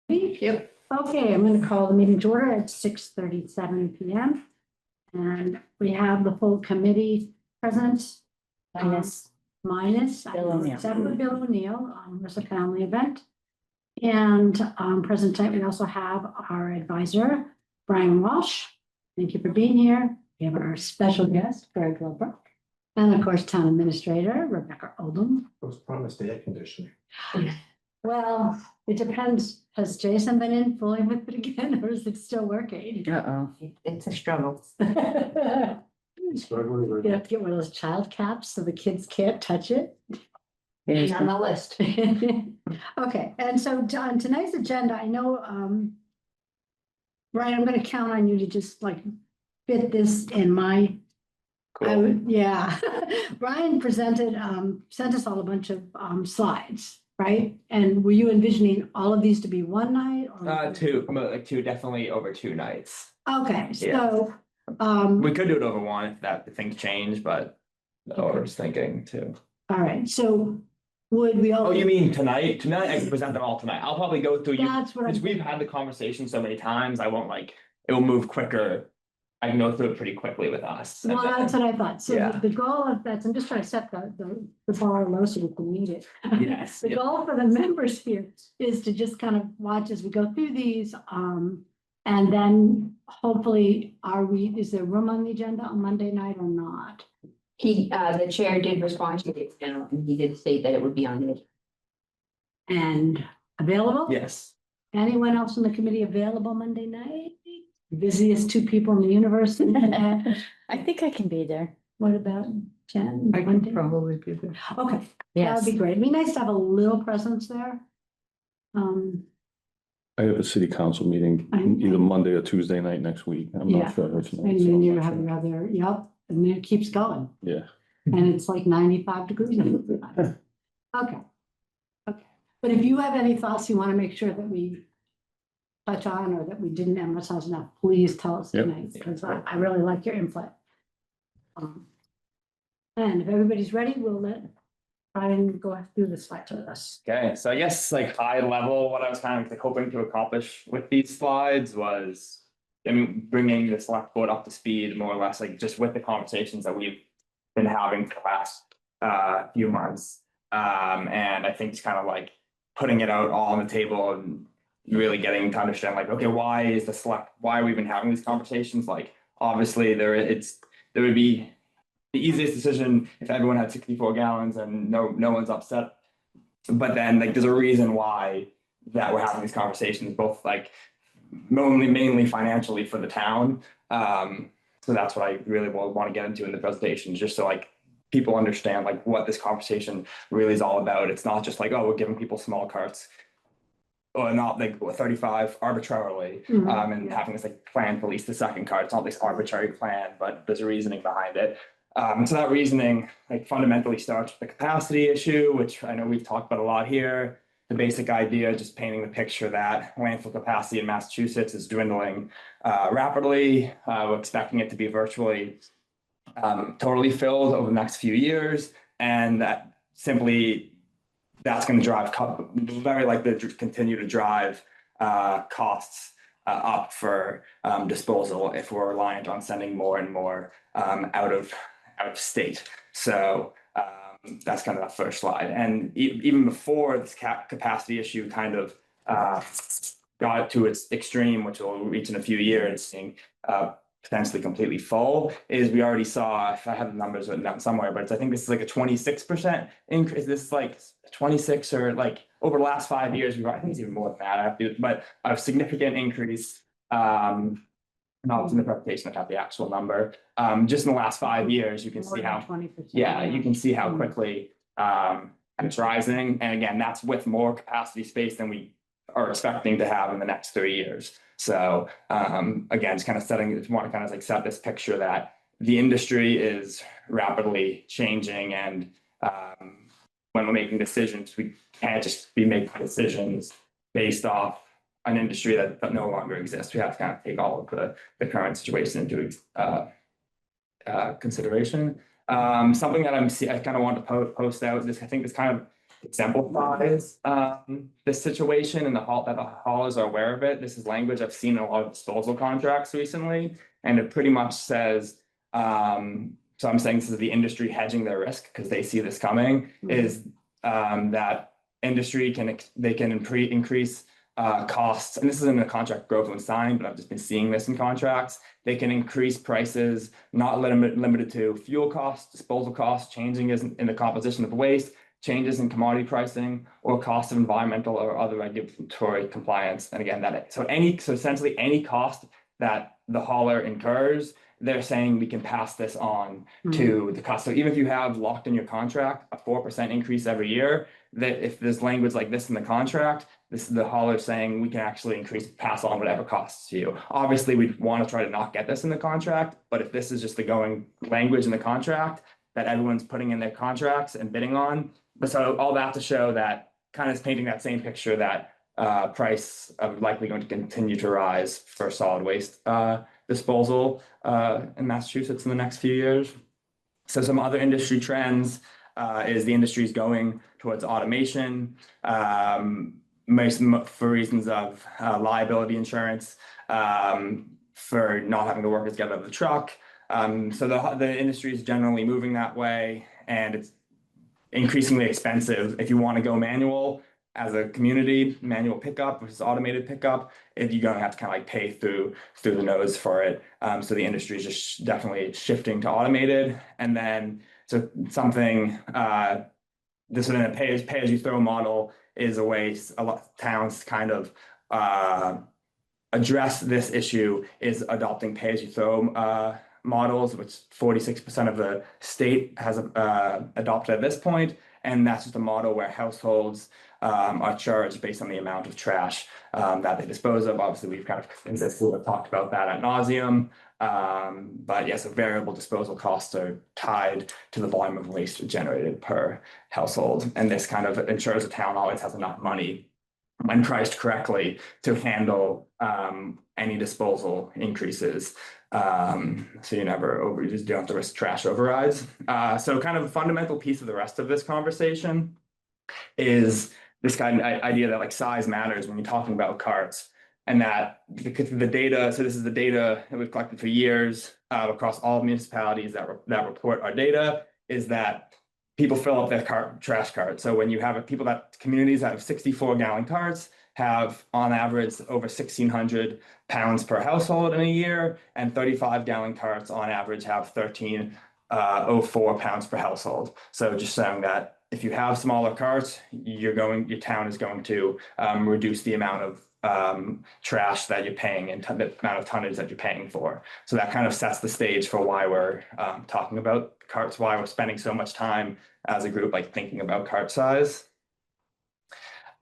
Yep. Okay, I'm going to call the meeting to order at 6:37 PM. And we have the full committee present. Minus Bill O'Neill. except for Bill O'Neill, there's a family event. And present tonight, we also have our advisor, Brian Walsh. Thank you for being here. We have our special guest, Greg Lilbrook. And of course, town administrator, Rebecca Oldham. I was promised air conditioning. Well, it depends. Has Jason been in fully with it again, or is it still working? Uh-oh, it's a struggle. Struggling with You have to get one of those child caps so the kids can't touch it. It's on the list. Okay, and so on tonight's agenda, I know, Brian, I'm gonna count on you to just like fit this in my. I would, yeah. Brian presented, sent us all a bunch of slides, right? And were you envisioning all of these to be one night or? Two, definitely over 2 nights. Okay, Yeah. so, We could do it over one if things change, but I was thinking too. all right, so would we all? Oh, you mean tonight? Tonight I can present them all tonight. I'll probably go through you, That's what I'm. because we've had the conversation so many times, I won't it will move quicker. I can go through it pretty quickly with us. Well, that's what I thought. So Yeah. the goal of that, I'm just trying to set the bar low so we can meet it. Yes. The yeah. goal for the members here is to just kind of watch as we go through these. And then hopefully is there room on the agenda on Monday night or not? The chair did respond to it, and he did state that it would be on the. And available? Yes. Anyone else in the committee available Monday night? Busiest 2 people in the universe. I think I can be there. What about Jen? I Monday? could probably be there. Okay, that Yes. would be great. It'd be nice to have a little presence there. I have a city council meeting either Monday or Tuesday night next week. I'm Yeah. not sure which night. And so then I'm you not have sure. your other, yep, and then it keeps going. Yeah. And it's like 95 degrees. Okay. Okay. But if you have any thoughts you want to make sure that we touch on or that we didn't emphasize enough, please tell us Yep. tonight, because I really like your input. And if everybody's ready, we'll let Brian go through the slides with us. Okay, so I guess high level, what I was kind of hoping to accomplish with these slides was, bringing the select board up to speed more or less, just with the conversations that we've been having for the last few months. And I think it's kind of putting it out all on the table and really getting to understand okay, why are we even having these conversations? Obviously there would be the easiest decision if everyone had 64 gallons and no one's upset. But then there's a reason why that we're having these conversations, both mainly financially for the town. So that's what I really want to get into in the presentation, just so people understand what this conversation really is all about. It's not just oh, we're giving people small carts or not 35 arbitrarily, and having this plan to lease the second cart. It's not this arbitrary plan, but there's a reasoning behind it. So that reasoning fundamentally starts with the capacity issue, which I know we've talked about a lot here. The basic idea, just painting the picture that landfill capacity in Massachusetts is dwindling rapidly. We're expecting it to be virtually totally filled over the next few years, and that's going to drive very likely to continue to drive costs up for disposal if we're reliant on sending more and more out of state. So that's kind of the first slide. And even before this capacity issue kind of got to its extreme, which will reach in a few years, seeing potentially completely full, is we already saw, if I have the numbers written down somewhere, but I think this is a 26% increase. This is 26 or over the last 5 years, I think it's even more than that, but a significant increase. Not in the presentation, I have the actual number. Just in the last 5 years, you can see how, 20%. you can see how quickly it's rising. And again, that's with more capacity space than we are expecting to have in the next 3 years. So again, just kind of want to kind of set this picture that the industry is rapidly changing, and when we're making decisions, we can't just be making decisions based off an industry that no longer exists. We have to kind of take all of the current situation into consideration. Something that I kind of want to post out. I think this kind of exemplifies this situation and that the haulers are aware of it. This is language I've seen in a lot of disposal contracts recently, and it pretty much says, so I'm saying this is the industry hedging their risk because they see this coming, is that industry can increase costs, and this isn't a contract Groveland signed, but I've just been seeing this in contracts. They can increase prices, not limited to fuel costs, disposal costs, changing in the composition of waste, changes in commodity pricing, or cost of environmental or other regulatory compliance. And again, so essentially any cost that the hauler incurs, they're saying we can pass this on to the cost. So even if you have locked in your contract a 4% increase every year, that if there's language like this in the contract, this is the hauler saying we can actually pass on whatever costs to you. Obviously, we want to try to not get this in the contract, but if this is just the going language in the contract that everyone's putting in their contracts and bidding on, but so all that to show that kind of is painting that same picture that price of likely going to continue to rise for solid waste disposal in Massachusetts in the next few years. So some other industry trends is the industry is going towards automation, most for reasons of liability insurance, for not having the workers get out of the truck. So the industry is generally moving that way, and it's increasingly expensive if you want to go manual. As a community, manual pickup versus automated pickup, if you're going to have to kind of like pay through the nose for it. So the industry is just definitely shifting to automated. And then so something this is a pay as you throw model is a way a lot of towns kind of address this issue is adopting pay as you throw models, which 46% of the state has adopted at this point. And that's just a model where households are charged based on the amount of trash that they dispose of. Obviously, we've kind of in this group talked about that ad nauseum. But yes, variable disposal costs are tied to the volume of waste generated per household. And this kind of ensures the town always has enough money when priced correctly to handle any disposal increases. So you just don't have to risk trash overrides. So kind of a fundamental piece of the rest of this conversation is this kind of idea that like size matters when you're talking about carts, and that because the data, so this is the data that we've collected for years across all municipalities that report our data, is that people fill up their trash carts. So when you have communities that have 64-gallon carts have on average over 1,600 pounds per household in a year, and 35-gallon carts on average have 1,304 pounds per household. So just saying that if you have smaller carts, your town is going to reduce the amount of trash that you're paying and the amount of tonnage that you're paying for. So that kind of sets the stage for why we're talking about carts, why we're spending so much time as a group, like thinking about cart size.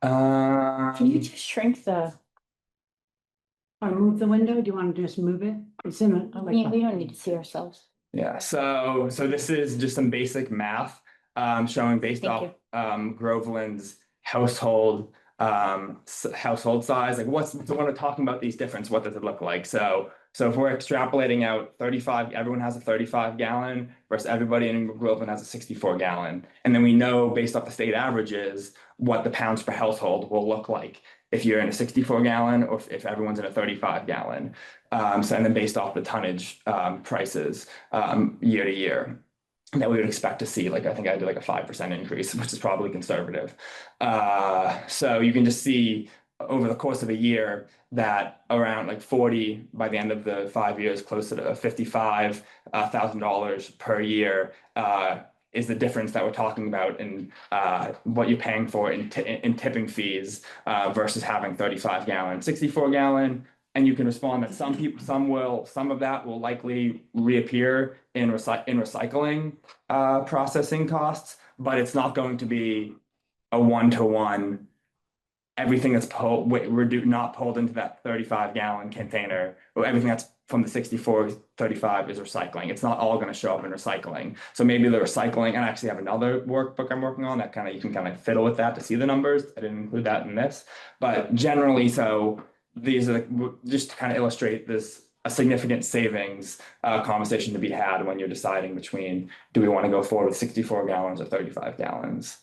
Can you just shrink the, Or move the window? Do you want to just move it? It's in a, we don't need to see ourselves. Yeah, so this is just some basic math showing based Thank off Groveland's household size. Like so when we're talking about these differences, what does it look like? So if we're extrapolating out 35, everyone has a 35-gallon versus everybody in Groveland has a 64-gallon. And then we know based off the state averages what the pounds per household will look like if you're in a 64-gallon or if everyone's in a 35-gallon. And then based off the tonnage prices year to year that we would expect to see, like I think I did like a 5% increase, which is probably conservative. So you can just see over the course of a year that around like 40 by the end of the 5 years, closer to $55,000 per year is the difference that we're talking about in what you're paying for in tipping fees versus having 35-gallon, 64-gallon. And you can respond that some of that will likely reappear in recycling processing costs, but it's not going to be a one-to-one. Everything that's not pulled into that 35-gallon container, or everything that's from the 64-35 is recycling. It's not all going to show up in recycling. So maybe the recycling, and I actually have another workbook I'm working on that you can kind of fiddle with that to see the numbers. I didn't include that in this, but generally, so these are just to kind of illustrate this a significant savings conversation to be had when you're deciding between do we want to go forward with 64 gallons or 35 gallons.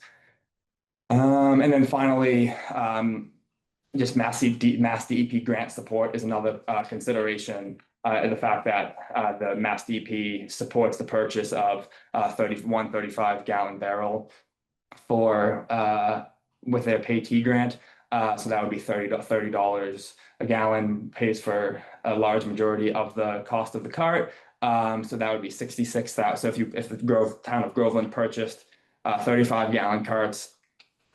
And then finally, just Mass DEP grant support is another consideration. The fact that the Mass DEP supports the purchase of 35 gallon barrel for with their pay T grant. So that would be $30 a gallon, pays for a large majority of the cost of the cart. So that would be 66,000. So if the town of Groveland purchased 35 gallon carts,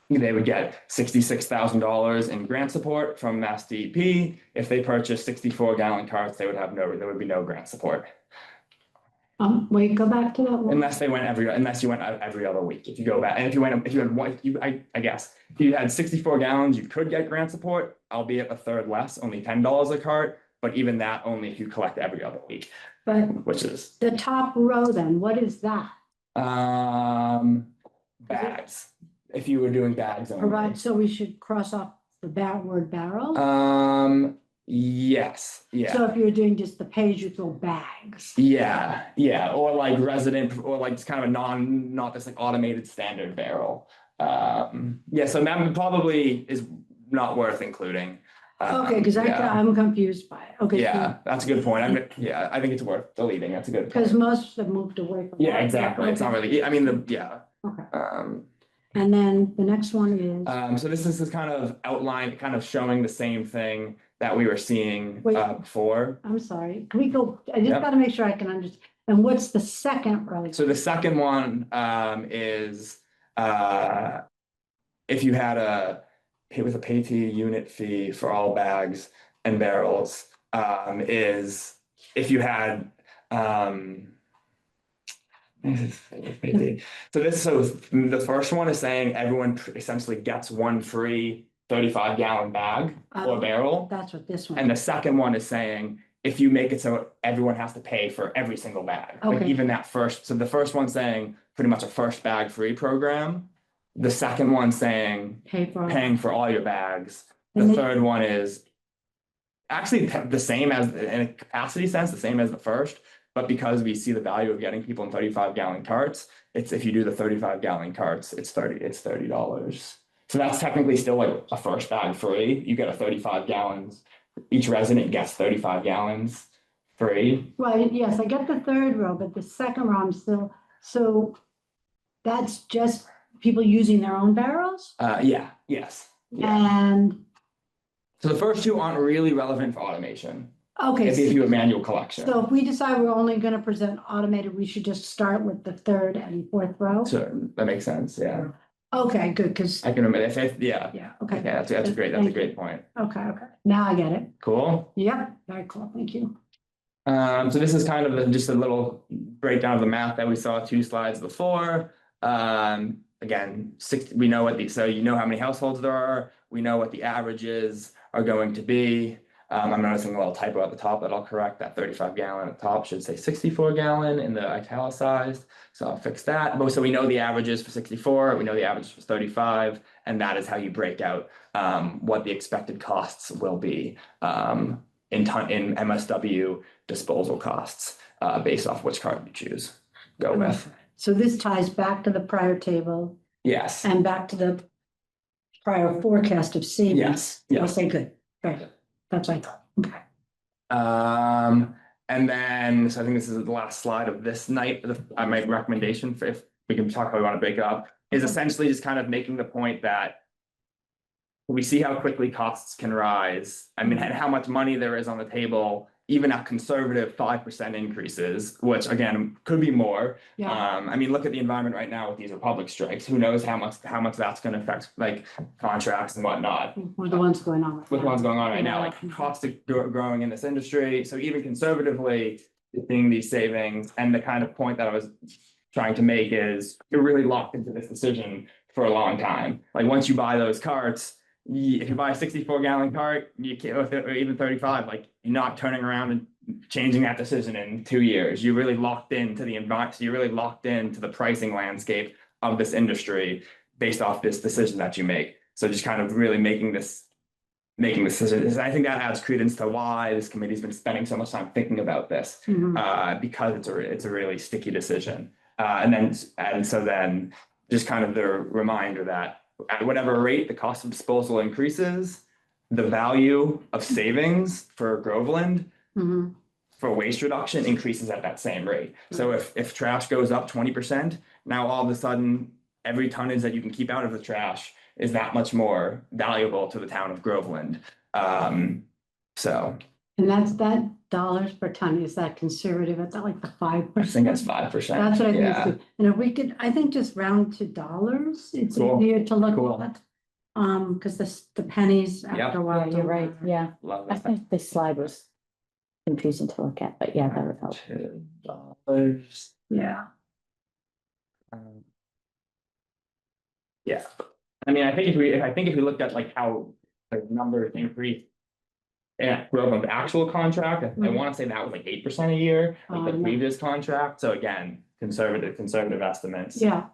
they would get $66,000 in grant support from Mass DEP. If they purchased 64 gallon carts, there would be no grant support. Wait, go back to that one. Unless you went every other week. If you go back, and if you had one, I guess, if you had 64 gallons, you could get grant support, albeit a third less, only $10 a cart. But even that, only if you collect every other week, But which is the top row then, what is that? bags. If you were doing bags only. Provide, so we should cross off the word barrel? Yes, yeah. So if you're doing just the pay-as-you-throw bags? Yeah, or like resident, or like just kind of a not this like automated standard barrel. Yeah, so that probably is not worth including. Okay, because yeah. I'm confused by it. Okay. Yeah, that's a good point. I think it's worth deleting. That's a good Because point. most have moved away from. Yeah, that. exactly. It's not really, I mean, yeah. Okay. And then the next one is, So this is kind of outline, kind of showing the same thing that we were seeing Wait. before. I'm sorry, can we go, I just Yep. gotta make sure I can understand. And what's the second row? So the second one is if you had it was a pay T unit fee for all bags and barrels, is if you had so the first one is saying everyone essentially gets one free 35 gallon bag or barrel. That's what this one. And the second one is saying, if you make it so everyone has to pay for every single bag, like Okay. even that first, so the first one's saying pretty much a first bag free program. The second one saying paying for all your bags. The And they- third one is actually the same as, in a capacity sense, the same as the first, but because we see the value of getting people in 35 gallon carts, it's, if you do the 35 gallon carts, it's $30. So that's technically still like a first bag free. You get a 35 gallons. Each resident gets 35 gallons free. Well, yes, I get the third row, but the second row, I'm still, so that's just people using their own barrels? Yes. And, So the first two aren't really relevant for automation. okay, If you do a manual collection. so if we decide we're only gonna present automated, we should just start with the third and fourth row? So that makes sense, yeah. Okay, good, because, I can remember, yeah, yeah, okay. yeah, that's a great point. Okay, now I get it. Cool. Yep, very cool, thank you. So this is kind of just a little breakdown of the math that we saw 2 slides before. Again, we know so you know how many households there are. We know what the averages are going to be. I'm noticing a little typo at the top that I'll correct. That 35 gallon at the top should say 64 gallon in the italicized. So I'll fix that. But so we know the averages for 64, we know the averages for 35, and that is how you break out what the expected costs will be in MSW disposal costs based off which card you choose. Go with. So this ties back to the prior table Yes. and back to the prior forecast of savings. Yes. Okay, good, very good. That's what I thought, okay. And then, so I think this is the last slide of this night. My recommendation for, if we can talk how we want to break it up, is essentially just kind of making the point that we see how quickly costs can rise. I mean, and how much money there is on the table, even at conservative 5% increases, which again, could be more. Yeah, I mean, look at the environment right now with these Republic strikes. Who knows how much that's going to affect like contracts and whatnot. with the ones going on. right With now. what's going on right now, like costs are growing in this industry. So even conservatively, seeing these savings, and the kind of point that I was trying to make is you're really locked into this decision for a long time. Like once you buy those carts, if you buy a 64 gallon cart, you can't, or even 35, like you're not turning around and changing that decision in 2 years. You're really locked into the environment. So you're really locked into the pricing landscape of this industry based off this decision that you make. So just kind of really making decisions. I think that adds credence to why this committee's been spending so much time thinking about this, Mhm. because it's a really sticky decision. And so then just kind of the reminder that at whatever rate the cost of disposal increases, the value of savings for Groveland Mhm. for waste reduction increases at that same rate. So if trash goes up 20%, now all of a sudden, every tonnage that you can keep out of the trash is that much more valuable to the town of Groveland. So And that's that dollars per ton, is that conservative? Is that like the 5%? I think that's 5%. That's what I think. Yeah. too. And if we could, I think just round to dollars, it's Cool. easier to look Cool. at. Because the pennies Yep. after a Yeah, while. you're right, yeah. Love I that. think this slide was confusing to look at, but yeah, that would help. $2. Yeah, Yeah, I mean, I think if we looked at like how the numbers increase. Yeah, Groveland's actual contract, I wanna say that was like 8% a year, like the Oh, yeah. previous contract, so again, conservative estimates. yeah.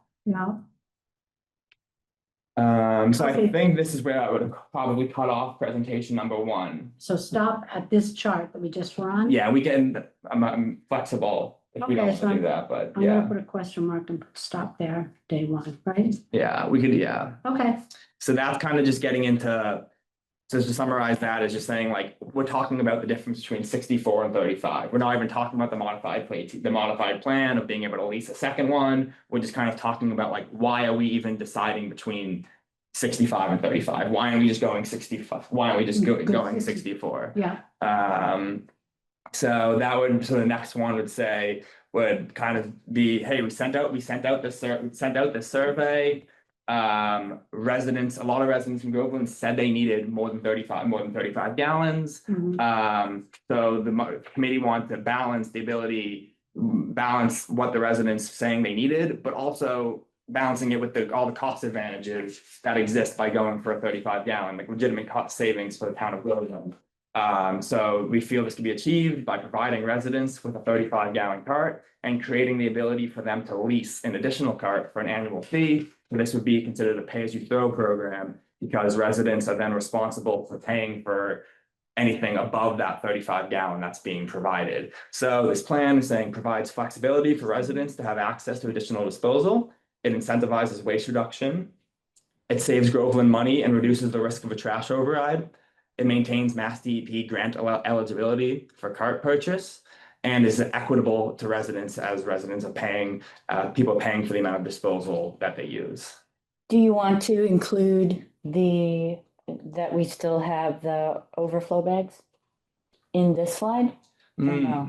So I Okay. think this is where I would probably cut off presentation number 1. So stop at this chart that we just were on. Yeah, we can, I'm flexible if we don't Okay, so want to do that, but I'm gonna yeah, put a question mark and put stop there, day 1, right? yeah, we could, yeah. Okay, So that's kind of just getting into, so to summarize that is just saying like, we're talking about the difference between 64 and 35. We're not even talking about the modified plan of being able to lease a second one. We're just kind of talking about like, why are we even deciding between 65 and 35? Why aren't we just going 65? Why aren't we just going 64? yeah, So the next one would kind of be, hey, we sent out this survey. A lot of residents in Groveland said they needed more than 35 gallons. mhm, So the committee wanted to balance what the residents saying they needed, but also balancing it with all the cost advantages that exist by going for a 35 gallon, like legitimate cost savings for the town of Groveland. So we feel this can be achieved by providing residents with a 35 gallon cart and creating the ability for them to lease an additional cart for an annual fee. This would be considered a pay-as-you-throw program because residents are then responsible for paying for anything above that 35 gallon that's being provided. So this plan is saying provides flexibility for residents to have access to additional disposal. It incentivizes waste reduction. It saves Groveland money and reduces the risk of a trash override. It maintains Mass DEP grant eligibility for cart purchase and is equitable to residents as residents are paying, people paying for the amount of disposal that they use. Do you want to include that we still have the overflow bags in this slide? No.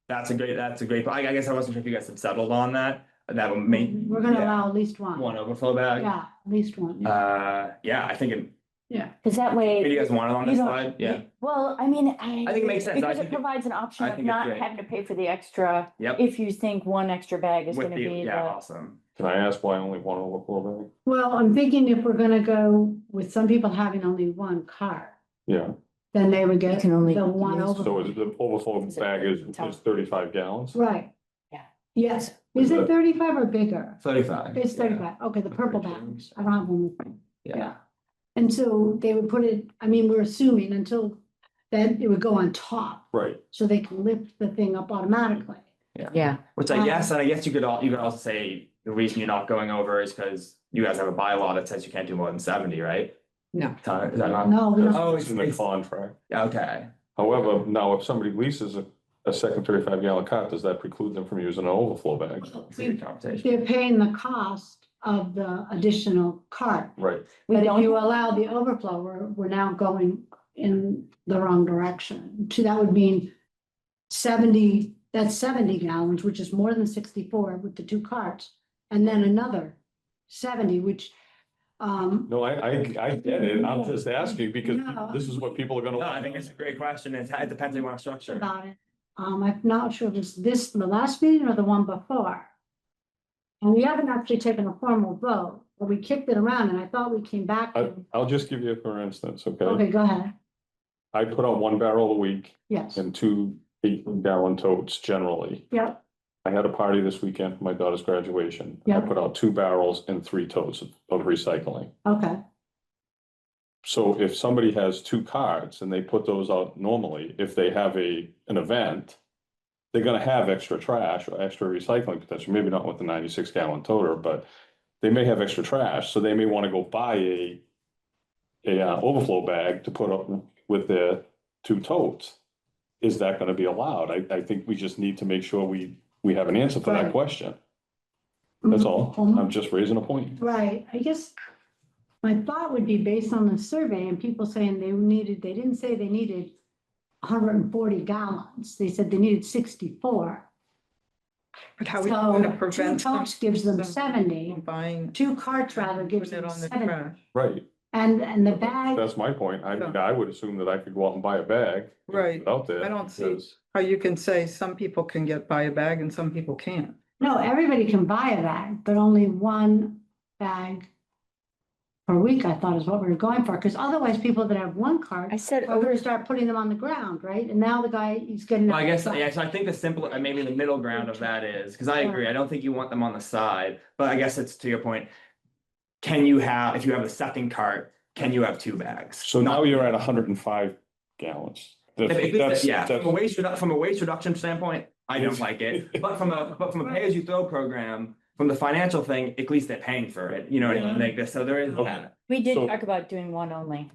That's a great, I guess I wasn't sure if you guys had settled on that. That would make. we're gonna allow at least one. One overflow bag. Yeah, at least one, Yeah, I think yeah. Because that way. maybe you guys want it on you this don't- slide, yeah. Well, I mean, I think it makes sense. I because it think provides an option I of think it's not great. having to pay for the extra. Yep. If you think one extra bag is With gonna be yeah, the, awesome. Can I ask why only one overflow bag? Well, I'm thinking if we're gonna go with some people having only one car, Yeah, then they would get can only the one use- over. so is the overflow Is it bag is 35 gallons? Right. Yeah. Yes, is it 35 or bigger? 35. It's yeah. 35, okay, the purple bags, I don't have one with me. Yeah, And so they would put it, I mean, we're assuming until then it would go on top, Right, so they can lift the thing up automatically. yeah, which I guess you could also say the reason you're not going over is because you guys have a bylaw that says you can't do more than 70, right? No. Is that not? No, we don't. Oh, it's in the contract. Okay. However, now if somebody leases a second 35 gallon cart, does that preclude them from using an overflow bag? It's a good conversation. They're paying the cost of the additional cart. Right, we But if don't, you allow the overflow, we're now going in the wrong direction. So that would mean 70, that's 70 gallons, which is more than 64 with the 2 carts. And then another 70, which, no, I get it, I'm just asking because No. this is what people are gonna. No, I think it's a great question. It depends on you want to structure. about it. I'm not sure if it's the last meeting or the one before. And we haven't actually taken a formal vote, but we kicked it around and I thought we came back. to- I'll just give you for instance, okay? Okay, go ahead. I put out 1 barrel a week Yes, and 2 8-gallon totes generally. yep, I had a party this weekend for my daughter's graduation. I Yeah. put out 2 barrels and 3 totes of recycling. okay, So if somebody has 2 cards and they put those out normally, if they have an event, they're gonna have extra trash or extra recycling potential, maybe not with the 96 gallon toter, but they may have extra trash, so they may wanna go buy a overflow bag to put up with their 2 totes. Is that gonna be allowed? I think we just need to make sure we have an answer for that Right. question. That's all. I'm just raising a point. Right, I guess my thought would be based on the survey and people saying they didn't say they needed 140 gallons. They said they needed 64. But how are you gonna So two prevent them totes gives them from 70, buying? 2 carts rather gives Putting them it on the 70. trash? Right. And the bag, That's my point. I mean, I would assume that I could go out and buy a bag. and Right. put it out there. I don't see- because- How you can say some people can buy a bag and some people can't. no, everybody can buy a bag, but only 1 bag per week, I thought is what we were going for, because otherwise people that have 1 cart I said are gonna start putting them on the ground, right? And now the guy, he's getting. Well, I guess, yeah, so I think the simple, maybe the middle ground of that is, because I agree, I don't think you want them on the side, but I guess it's to your point. Can you have, if you have a second cart, can you have 2 bags? So now you're at 105 gallons. That's, Yeah, that's, from a waste reduction standpoint, I don't like it, but from a pay-as-you-throw program, from the financial thing, at least they're paying for it, you know what I mean, like this, so there is that. We did So- talk about doing one only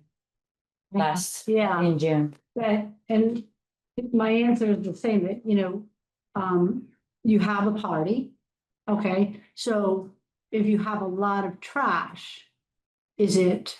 last, Yeah. in June. And my answer is the same, that, you have a party, okay? So if you have a lot of trash, is it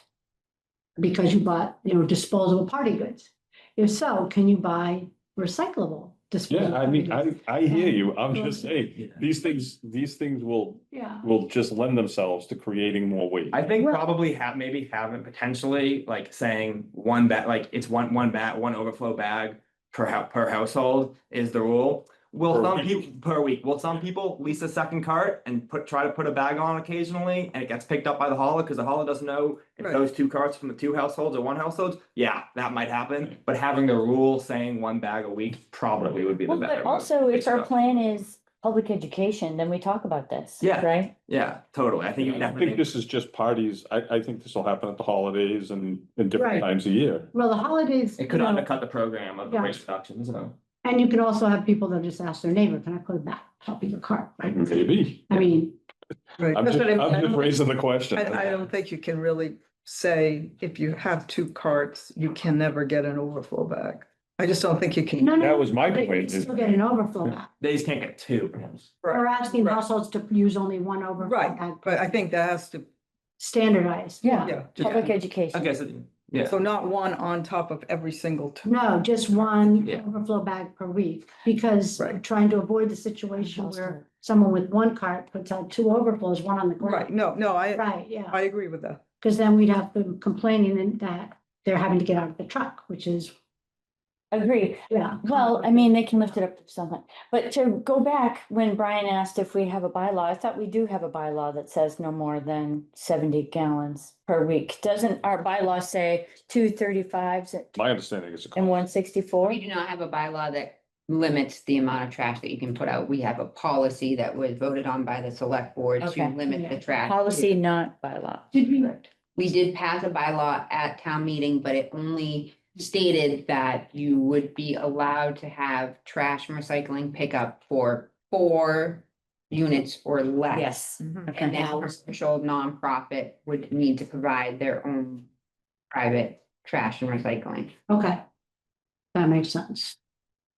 because you bought, disposable party goods? If so, can you buy recyclable disposable? yeah, I mean, party goods? I hear you. I'm just saying, Yeah. these things will Yeah, just lend themselves to creating more waste. I think Well- probably maybe having potentially like saying one bag, like it's one bag, one overflow bag per household is the rule. Will Per some week. people per week, will some people lease a second cart and try to put a bag on occasionally and it gets picked up by the hauler because the hauler doesn't know if Right. those 2 carts from the 2 households or 1 household? Yeah, that might happen, but having the rule saying 1 bag a week probably would be the Well, better. but move. also if our It's- plan is public education, then we talk about this. Yeah. Right? Yeah, totally. I think you I definitely. think this is just parties. I think this will happen at the holidays and in different Right. times of year. well, the holidays. It could you know, undercut the program of the Yeah. waste reduction, so. And you can also have people that just ask their neighbor, can I put it back, top of your cart, right? Maybe. I mean, Right. I'm That's just, what I mean. I I'm just don't- raising the question. I don't think you can really say if you have 2 carts, you can never get an overflow bag. I just don't think you can. no, no. That was my they point, can is- Still get an overflow bag. They just can't get 2. We're asking Right. households to use only 1 overflow Right, bag, but I think that has to, standardized. Yeah. yeah. Public education. Okay, so, yeah. So not one on top of every single. No, just 1 Yeah. overflow bag per week, because Right. trying to avoid the situation where someone with 1 cart puts out 2 overflows, 1 on the Right, ground. no, I Right, yeah, agree with that. because then we'd have them complaining that they're having to get out of the truck, which is, Agree. yeah. Well, I mean, they can lift it up to something, but to go back, when Brian asked if we have a bylaw, I thought we do have a bylaw that says no more than 70 gallons per week. Doesn't our bylaw say 235s My understanding is. and 164? We do not have a bylaw that limits the amount of trash that you can put out. We have a policy that was voted on by the select board to Okay. limit the trash. Policy, not bylaw. Did we, We did pass a bylaw at town meeting, but it only stated that you would be allowed to have trash and recycling pickup for 4 units or less. Yes. And Okay. then a commercial nonprofit would need to provide their own private trash and recycling. okay. That makes sense.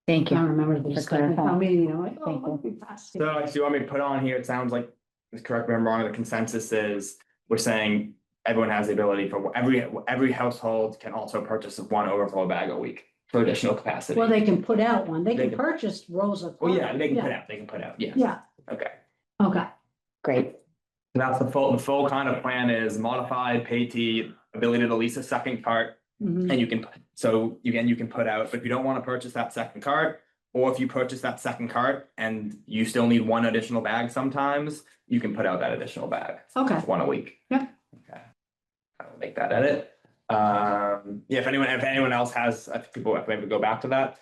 Thank I you. don't remember the discussion, clarifying. I mean, like, Thank you. we passed it. So, do you want me to put on here, it sounds like, correct me if I'm wrong, the consensus is, we're saying everyone has the ability for, every household can also purchase 1 overflow bag a week for additional capacity. Well, they can put out 1, they They can can- purchase rolls of. Well, yeah, carton. they can put out, yes. Yeah, Okay. okay, Great. So that's the full kind of plan is modified pay T, ability to lease a second cart, mhm, and you can, so again, you can put out, but if you don't want to purchase that second cart. Or if you purchase that second cart and you still need 1 additional bag sometimes, you can put out that additional bag, okay, 1 a week. Yeah. Okay. I'll make that edit. Yeah, if anyone else has, I think people, if maybe go back to that.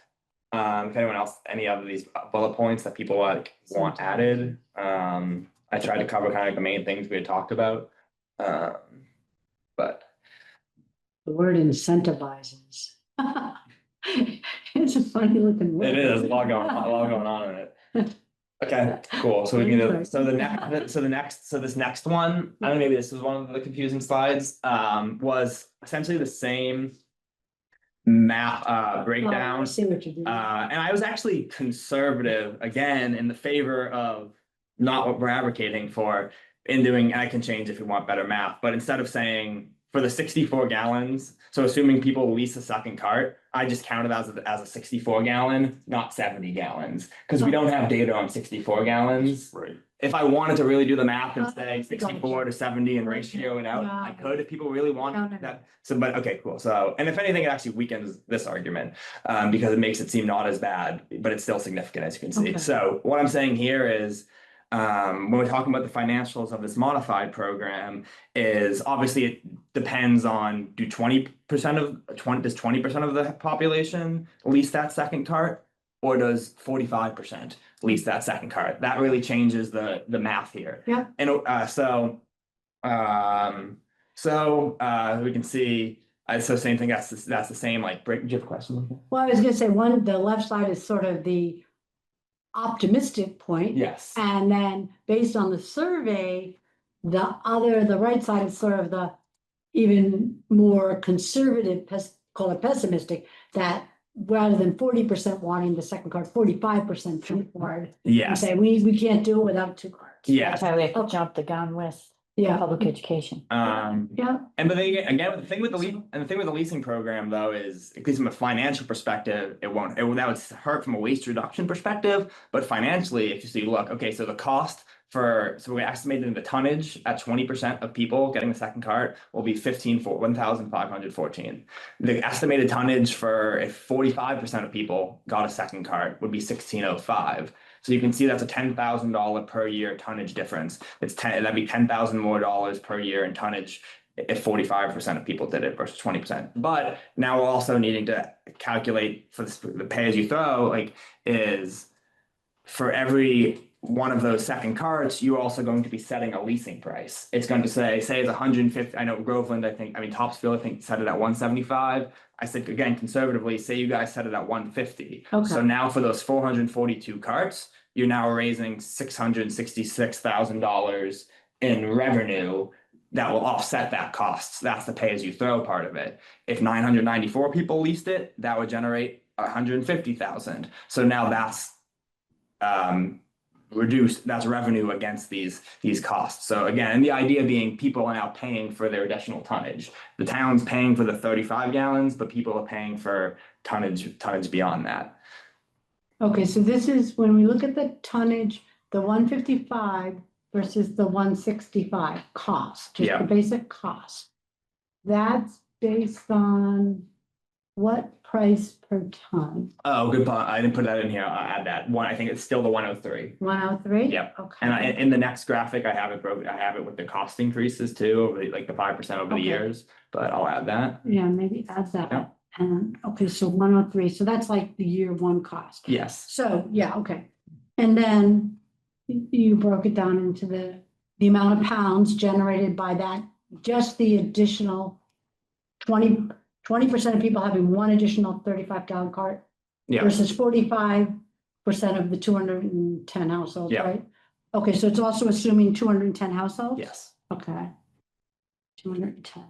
If anyone else, any of these bullet points that people like want added, I tried to cover kind of like the main things we had talked about. But the word incentivizes. It's a funny looking word. it is a lot going on in it. Okay, cool. So we can do, so this next one, I don't know, maybe this was one of the confusing slides, was essentially the same map, Oh, I breakdown. see what you're doing. And I was actually conservative, again, in the favor of not what we're advocating for in doing, and I can change if you want better math, but instead of saying for the 64 gallons, so assuming people lease a second cart, I just count it as a 64 gallon, not 70 gallons, because we don't have data on 64 gallons. Right. If I wanted to really do the math and say 64 to 70 and ratio it out, I Yeah. could if people really No, want no. that. So, but okay, cool. So, and if anything, it actually weakens this argument, because it makes it seem not as bad, but it's still significant, as you can see. Okay. So what I'm saying here is, when we're talking about the financials of this modified program, is obviously it depends on, does 20% of the population lease that second cart? Or does 45% lease that second cart? That really changes the math here. Yeah. And we can see, so same thing, that's the same, like, break, do you have a question? Well, I was gonna say, the left side is sort of the optimistic point. Yes, And then based on the survey, the right side is sort of the even more conservative, call it pessimistic, that rather than 40% wanting the second card, 45% for it. And yes, say, we can't do it without two cards. yes. That's why we have to Okay. jump the gun with Yeah, public education. yeah, And but then again, the thing with the leasing program though is, at least from a financial perspective, that would hurt from a waste reduction perspective, but financially, if you see, look, okay, so the cost so we estimated the tonnage at 20% of people getting the second cart will be 1,514. The estimated tonnage for if 45% of people got a second cart would be 1,605. So you can see that's a $10,000 per year tonnage difference. That'd be $10,000 more per year in tonnage if 45% of people did it versus 20%. But now we're also needing to calculate for the pay as you throw, like, is for every one of those second carts, you're also going to be setting a leasing price. It's going to say it's 150. I know Groveland, Topsfield, I think set it at 175. I said, again, conservatively, say you guys set it at 150. Okay. So now for those 442 carts, you're now raising $666,000 in revenue that will offset that cost. So that's the pay as you throw part of it. If 994 people leased it, that would generate 150,000. So now that's reduced, that's revenue against these costs. So again, and the idea being people are now paying for their additional tonnage. The town's paying for the 35 gallons, but people are paying for tonnage beyond that. okay, so this is when we look at the tonnage, the 155 versus the 165 cost, just Yeah. the basic cost. That's based on what price per ton? Oh, good point. I didn't put that in here. I'll add that one. I think it's still the 103. 103? Yep. Okay. And in the next graphic, I have it with the cost increases too, over the 5% over the Okay. years, but I'll add that. Yeah, maybe add that. Yeah. And, okay, so 103, so that's like the year one cost. Yes. So, yeah, okay. And then you broke it down into the amount of pounds generated by that, just the additional 20% of people having one additional 35-gallon cart Yeah. versus 45% of the 210 households, Yeah. right? Okay, so it's also assuming 210 households? Yes. Okay. 210,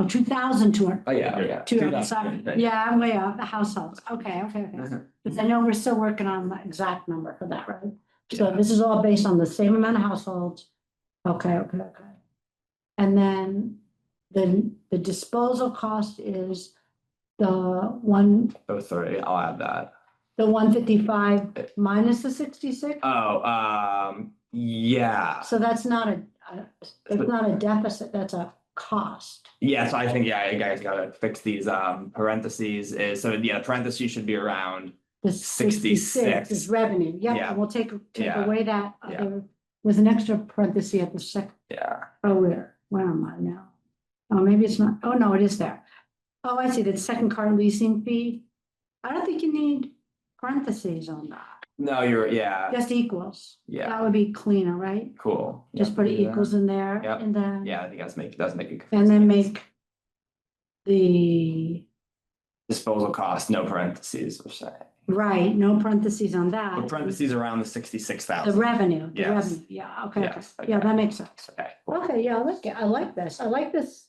2,200. Oh, yeah. 200, sorry. Yeah, I'm way off, the households. Okay. Mhm. Because I know we're still working on the exact number for that, right? So this is all based on the same amount of households. Okay. And then the disposal cost is the 03, I'll add that. 155 minus the 66? Oh, yeah. So that's not a deficit, that's a cost. Yeah, so I think, yeah, you guys gotta fix these parentheses the parentheses should be around, The 66 66 is revenue. Yeah. Yeah, we'll take Yeah. away that. Yeah. There was an extra parenthesis at the second. yeah. Oh, where am I now? Oh, maybe it's not. Oh, no, it is there. Oh, I see. The second car leasing fee. I don't think you need parentheses on that. No, yeah, Just equals. yeah, That would be cleaner, right? cool. Just Yep, put do that. equals in there Yep. and then. Yeah, I think does make it. And then make the, Disposal cost, no parentheses, we're saying. right, no parentheses on that. With parentheses around the 66,000. The revenue, Yes. yeah, okay, okay, Yes, yeah, okay. that makes sense. Okay. Okay, yeah, I like this, I like this.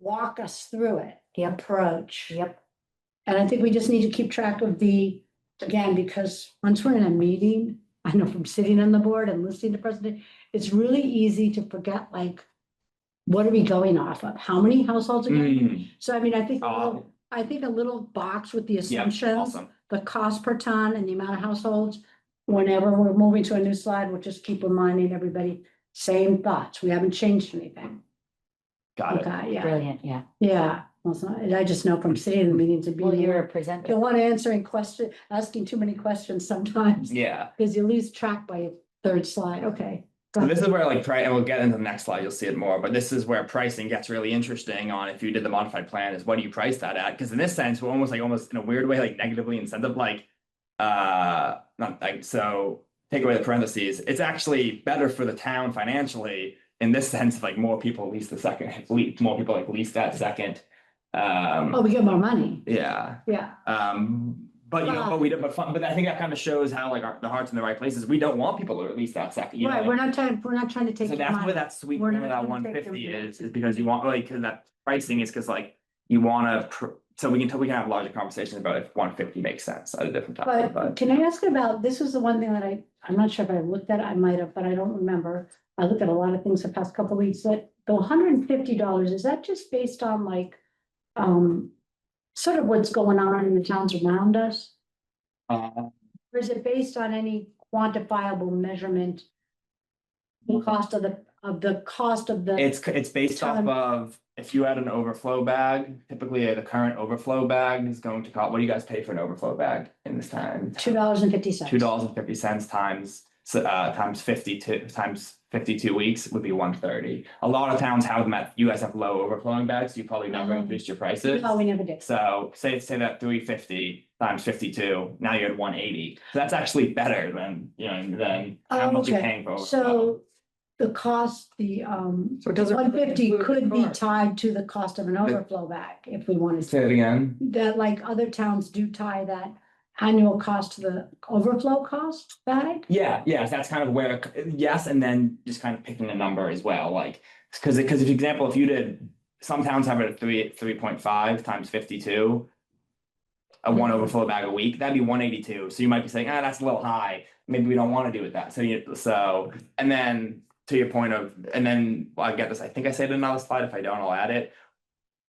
Walk us through it. Yep. Approach. Yep. And I think we just need to keep track of again, because once we're in a meeting, I know from sitting on the board and listening to president, it's really easy to forget, like, what are we going off of? How many households again? Mm, So I mean, Oh. I think a little box with the yeah, assumptions, awesome. the cost per ton and the amount of households. Whenever we're moving to a new slide, we'll just keep reminding everybody, same thoughts. We haven't changed anything. Got it. Okay, yeah, Brilliant, yeah. yeah. Well, I just know from sitting in the meetings and Well, being you're a the presenter. one answering question, asking too many questions sometimes. Yeah. Because you lose track by a third slide. Okay. So this is where like price, and we'll get into the next slide, you'll see it more, but this is where pricing gets really interesting on if you did the modified plan is what do you price that at? Because in this sense, we're almost in a weird way, like negatively incentive, not like, so take away the parentheses, it's actually better for the town financially in this sense, like more people lease the second, more people like lease that second. Oh, we get more money. Yeah. Yeah. But you know, but I think that kind of shows how like the heart's in the right places. We don't want people to release that second, you know? Right, we're not trying to take So your that's where money. that sweet We're thing of not that gonna take 150 them. is because you want, like, cause that pricing is cause like you wanna, so we can have larger conversations about if 150 makes sense at a different time, But but. can I ask about, this is the one thing that I'm not sure if I looked at, I might have, but I don't remember. I looked at a lot of things the past couple of weeks, that the $150, is that just based on like, sort of what's going on in the towns around us? Or is it based on any quantifiable measurement? The cost of the cost of the, It's based off ton. of, if you had an overflow bag, typically the current overflow bag is going to cost, what do you guys pay for an overflow bag in this time? $2.50. $2.50 times 52 weeks would be 130. A lot of towns have them at, you guys have low overflowing bags, so you probably never increased your prices. No, we never did. So say that 350 times 52, now you're at 180. So that's actually better than, than how much you're Okay, paying for overflow. So the cost, So it doesn't. 150 include the could be car. tied to the cost of an overflow bag if we wanted Say to. it again. That like other towns do tie that annual cost to the overflow cost bag? Yes, that's kind of where, yes, and then just kind of picking a number as well, like, because if example, if you did, some towns have it at 3.5 times 52. A one overflow bag a week, that'd be 182. So you might be saying, that's a little high. Maybe we don't want to do it that. And then to your point of, and then well, I get this, I think I said another slide. If I don't, I'll add it.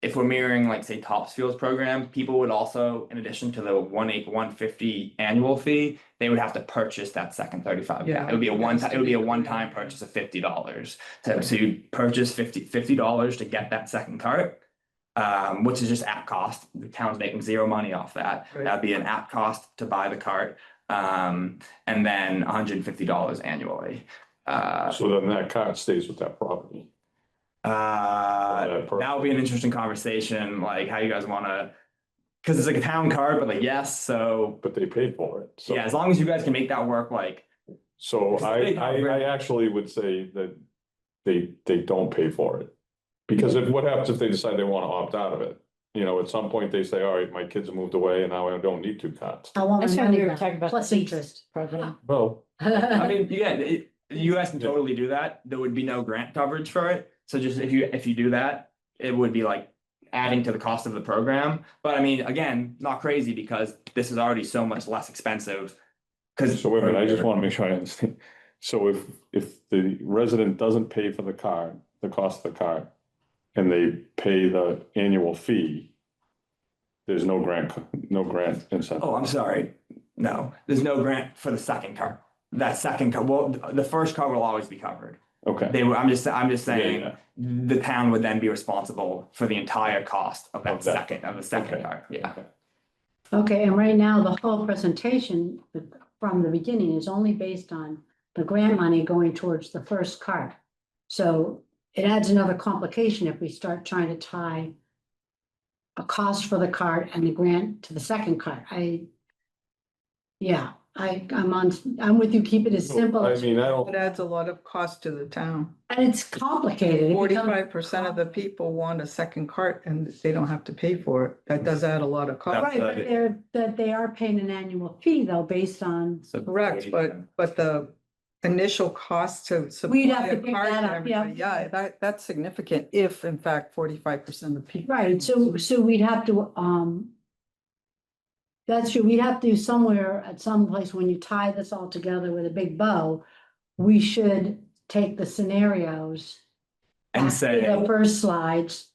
If we're mirroring like say Topsfield's program, people would also, in addition to the 150 annual fee, they would have to purchase that second 35. Yeah, It would be a that's one-time, to it would be a be one-time clear. purchase of $50. So you purchase $50 to get that second cart. Which is just app cost. The town's making zero money off that. Right. That'd be an app cost to buy the cart. And then $150 annually. So then that card stays with that property. That would be an interesting conversation, like how you guys wanna, cause it's like a town card, but like, yes, so, But they paid for it, so. yeah, as long as you guys can make that work, like, So It's a big I number. actually would say that they don't pay for it. Because what happens if they decide they wanna opt out of it? At some point they say, all right, my kids have moved away and now I don't need two cards. I want That's my why money we were back, talking about the plus lease interest. program. Well, I mean, yeah, you guys can totally do that. There would be no grant coverage for it. So just if you do that, it would be like adding to the cost of the program. But I mean, again, not crazy because this is already so much less expensive. Cause. so wait a minute, I just wanna make sure I understand. So if the resident doesn't pay for the card, the cost of the card, and they pay the annual fee, there's no grant incentive. Oh, I'm sorry. No, there's no grant for the second car. That second car, well, the first car will always be covered. Okay, I'm just saying, yeah. the town would then be responsible for the entire cost of Of the that. second Okay. car, yeah. Okay. Okay, and right now, the whole presentation from the beginning is only based on the grant money going towards the first cart. So it adds another complication if we start trying to tie a cost for the cart and the grant to the second cart. Yeah, I'm with you, keep it as simple, I as- mean, I It don't, adds a lot of cost to the town. and it's complicated. It becomes 45% of the people want a second cart and they don't have to pay for it. That does add a lot of cost. Right, but they are paying an annual fee though, based on, So Correct, but the initial cost to We'd supply have to a pick cart that and up, yeah. everybody, yeah, that's significant if in fact 45% of people. right, so we'd have to, that's true, we'd have to somewhere at some place, when you tie this all together with a big bow, we should take the scenarios. And back to say, The first slides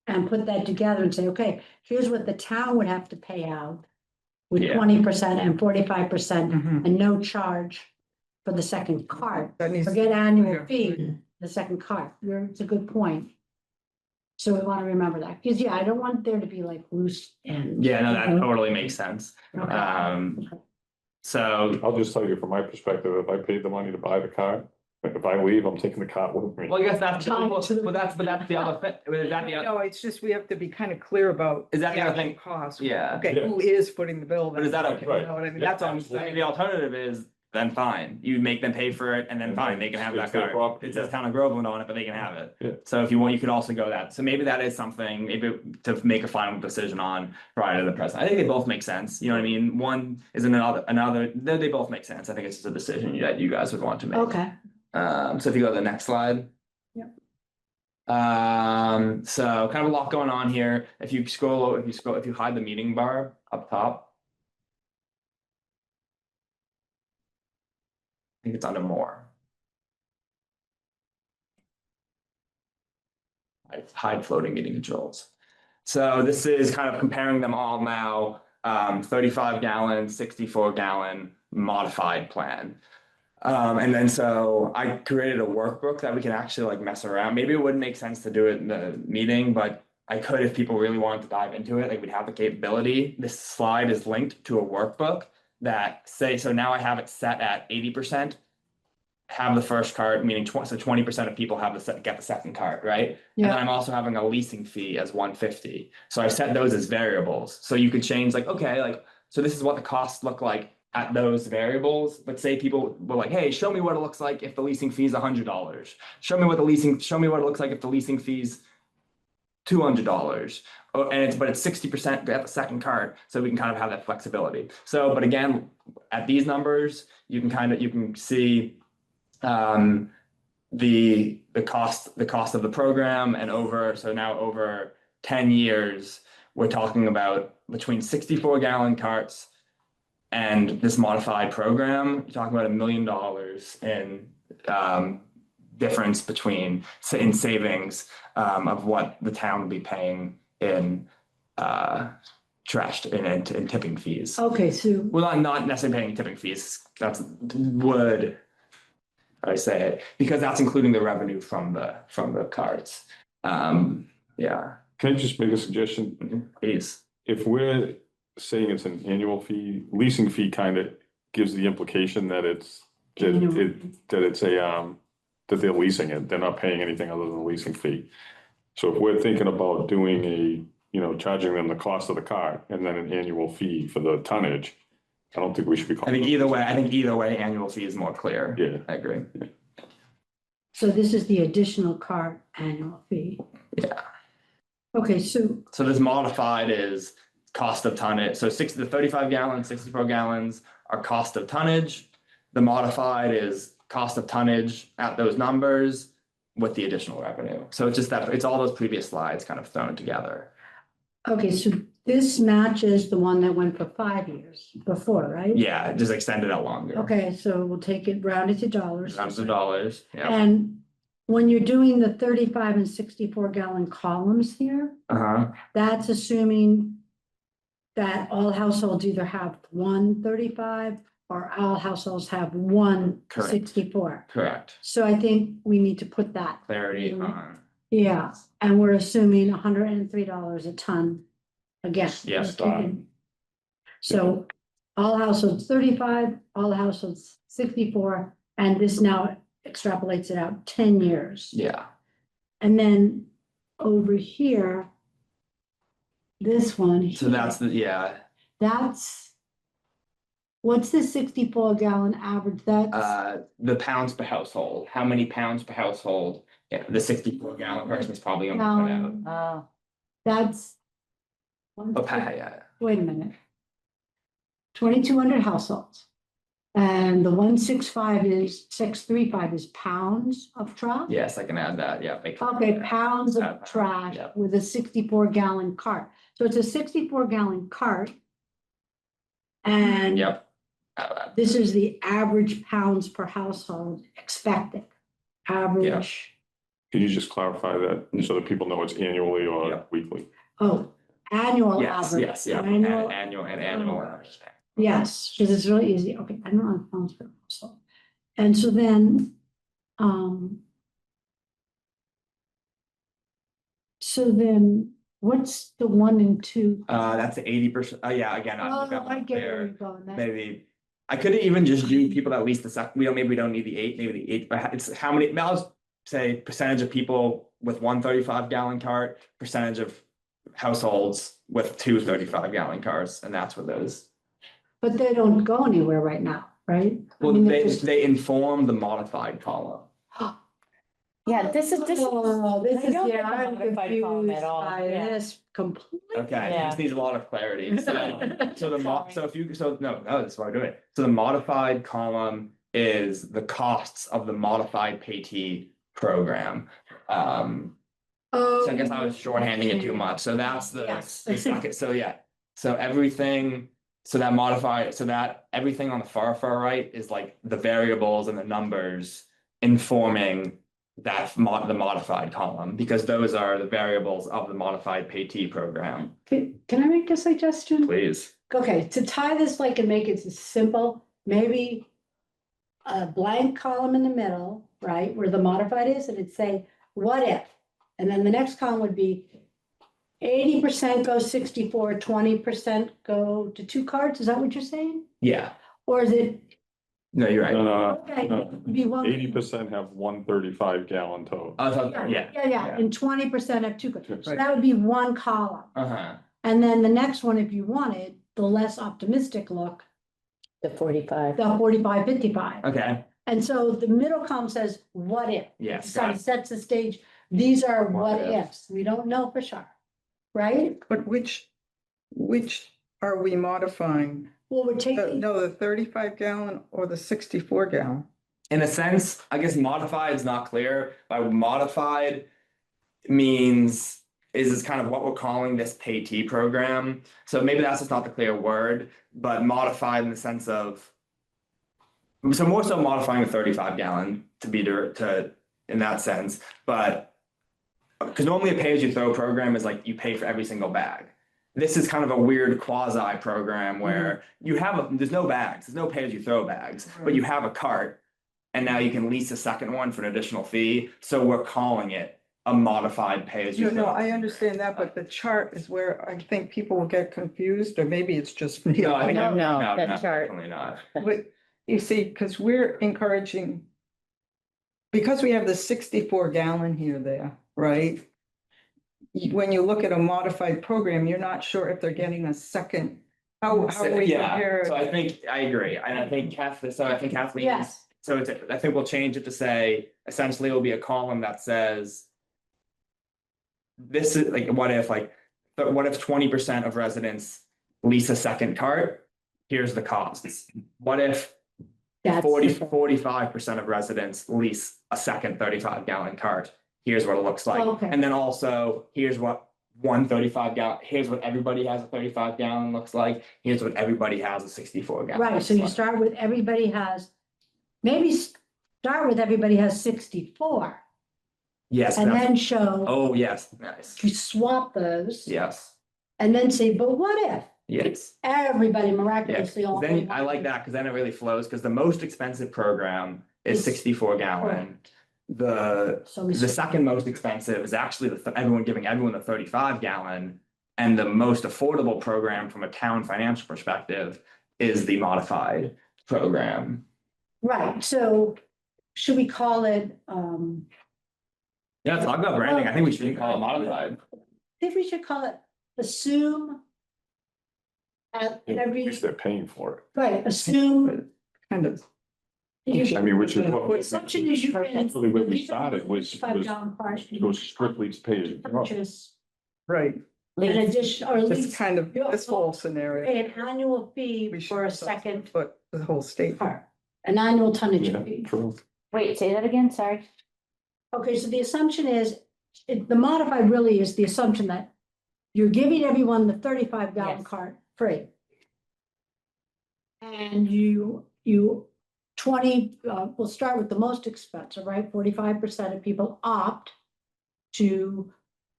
and put that together and say, okay, here's what the town would have to pay out. With Yeah. 20% and 45% Mhm. and no charge for the second cart. That needs. Forget annual Yeah. fee, the second cart, it's a good point. So we want to remember that, because yeah, I don't want there to be like loose ends. yeah, no, that totally makes sense. Okay. So, I'll just tell you from my perspective, if I paid the money to buy the car, if I leave, I'm taking the car with me. well, I guess that's, Tie it to the- but that's the other thing, is that the, No, it's just, we have to be kind of clear about. Is that the other actual thing? Cost. yeah. Okay, Yeah. who is footing the bill? But is that okay? You know what I mean? Right. That's all I'm Yeah, I mean, saying. the alternative is, then fine, you make them pay for it and then fine, they can have that It's their car. property, It says yeah. town of Groveland on it, but they can have it. Yeah. So if you want, you could also go that, so maybe that is something, maybe to make a final decision on prior to the president. I think they both make sense, you know what I mean? One is another, they both make sense. I think it's just a decision that you guys would want to make. Okay, So if you go to the next slide. Yep. So kind of a lot going on here. If you hide the meeting bar up top. I think it's under more. Hide floating meeting controls. So this is kind of comparing them all now, 35 gallon, 64 gallon modified plan. And then so I created a workbook that we can actually like mess around. Maybe it wouldn't make sense to do it in the meeting, but I could if people really wanted to dive into it, like we'd have the capability. This slide is linked to a workbook that so now I have it set at 80%. Have the first cart, meaning 20% of people have get the second cart, right? And then yeah, I'm also having a leasing fee as 150. So I set those as variables. So you could change like, okay, like, so this is what the costs look like at those variables. But say people were like, hey, show me what it looks like if the leasing fee is $100. Show me what it looks like if the leasing fee's $200. Oh, and it's 60% at the second cart. So we can kind of have that flexibility. So, but again, at these numbers, you can see the cost of the program and over 10 years, we're talking about between 64 gallon carts and this modified program, you're talking about $1 million in difference between in savings of what the town would be paying in trash and tipping fees. okay, so, Well, not necessarily paying tipping fees. That's would I say it because that's including the revenue from the cards. Yeah, Can I just make a suggestion? please. If we're saying it's an annual fee, leasing fee kind of gives the implication that Annual. that they're leasing it, they're not paying anything other than the leasing fee. So if we're thinking about doing charging them the cost of the car and then an annual fee for the tonnage, I don't think we should be. I think either way, annual fee is more clear. Yeah. I agree. so this is the additional cart annual fee. Yeah. Okay, so, So this modified is cost of tonnage. So the 35 gallons, 64 gallons are cost of tonnage. The modified is cost of tonnage at those numbers with the additional revenue. So it's just that it's all those previous slides kind of thrown together. okay, so this matches the one that went for 5 years before, right? Yeah, just extend it out longer. Okay, so we'll take it rounded to dollars. Times the dollars. Yeah. And when you're doing the 35 and 64 gallon columns here, Uh-huh. that's assuming that all households either have one 35 or all households have one Correct. 64. Correct. So I think we need to put that, Clarity Mhm. on. yeah, and we're assuming $103 a ton. Again. Yes. we're keeping- So all households 35, all households 64, and this now extrapolates it out 10 years. Yeah. And then over here, this one. So that's here, yeah. That's What's the 64-gallon average? That's, The pounds per household, how many pounds per household? Yeah, the 64 gallon person is probably gonna put out. no, Oh, that's. Yeah. Wait a minute. 2,200 households. And the 635 is pounds of trash? Yes, I can add that, yeah. Okay, pounds Add of that, trash yep. with a 64-gallon cart. So it's a 64-gallon cart. And Yep. Add that. this is the average pounds per household expected. Average, Can you just clarify that so that people know it's annually Yeah. or weekly? oh, annual Yes, average. yes, yeah, Annual, annual. yes, because it's really easy. Okay, annual pounds per household. And so then, so then what's the 1 and 2? That's 80%, yeah, again, Oh, I've got I one get where you're there, going. That's- maybe. I could even just do people that least the second, maybe we don't need the 8, maybe the 8, but it's how many, I'll say percentage of people with 135-gallon cart, percentage of households with 2 35-gallon carts, and that's what those. But they don't go anywhere right now, right? I Well, mean, they, just- they inform the modified column. yeah, this is, Oh, this I is, don't yeah, get the I'm modified column confused at all, by yeah. this completely. Okay, Yeah. this needs a lot of clarity. So the Sorry. so if you, so no, that's why I do it. So the modified column is the costs of the modified Paytee program. So I guess I was shorthanding it too much. So that's Yes. the second, so yeah. So everything, so that modified, so that everything on the far right is like the variables and the numbers informing that the modified column, because those are the variables of the modified Paytee program. Can I make a suggestion? Please. Okay, to tie this like and make it simple, maybe a blank column in the middle, right, where the modified is, and it'd say, what if? And then the next column would be 80% go 64, 20% go to 2 carts. Is that what you're saying? Yeah, Or is it, no, you're No, right. okay, be one? 80% have 135-gallon tote. Yeah. Yeah, and 20% have 2 carts. So Right. that would be one column. Uh-huh. And then the next one, if you wanted, the less optimistic look, the 45. the 45, 55. Okay, And so the middle column says, what if? yes, It got kind of it. sets the stage. These are What what ifs. ifs. We don't know for sure. Right? But which are we modifying? Well, we're taking, No, the 35-gallon or the 64-gallon? In a sense, I guess modified is not clear. By modified means is kind of what we're calling this Paytee program. So maybe that's just not the clear word, but modified in the sense of. So more so modifying the 35-gallon to be in that sense, but. Because normally a pay-as-you-throw program is like you pay for every single bag. This is kind of a weird quasi program where there's no bags, there's no pay-as-you-throw bags, but you have a cart. And now you can lease a second one for an additional fee, so we're calling it a modified No, pay-as-you-throw. I understand that, but the chart is where I think people will get confused, or maybe it's just me. No, I think, No, no, that no, chart. definitely not. But you see, because we're encouraging, because we have the 64-gallon here there, right? When you look at a modified program, you're not sure if they're getting a second. How we Yeah, compare? so I think, I agree, and I think Kathleen. yes, So I think we'll change it to say, essentially it'll be a column that says. This is like, what if 20% of residents lease a second cart? Here's the costs. What if that's. 45% of residents lease a second 35-gallon cart? Here's what it looks like. Okay. And then also, here's what 135-gallon, here's what everybody has a 35-gallon looks like. Here's what everybody has a 64-gallon. Right, so you start with everybody has, maybe start with everybody has 64 Yes. and that's- then show, Oh, yes, nice. you swap those. Yes, And then say, but what if yes. everybody Yeah, miraculously only. then I like that because then it really flows, because the most expensive program is Is- 64-gallon. So we. The second most expensive is actually giving everyone the 35-gallon. And the most affordable program from a town financial perspective is the modified program. Right, so should we call it, Yeah, talk about branding. I think we should call it modified. I think we should call it assume And At every, least they're paying for right, assume. Kind of, it. I mean, which is Yeah. what. Assumption is you can. Actually, when we started was, $5 cars. goes strictly to pay as you go. Purchase right, an Leave. addition, or at this least kind of, this whole scenario. pay an annual fee we should for a also second Put the whole state. car, an annual tonnage Yeah, fee. true. Wait, say that again, sorry. Okay, so the assumption is, the modified really is the assumption that you're giving everyone the 35-gallon Yes. cart free. And you, 20, we'll start with the most expensive, right? 45% of people opt to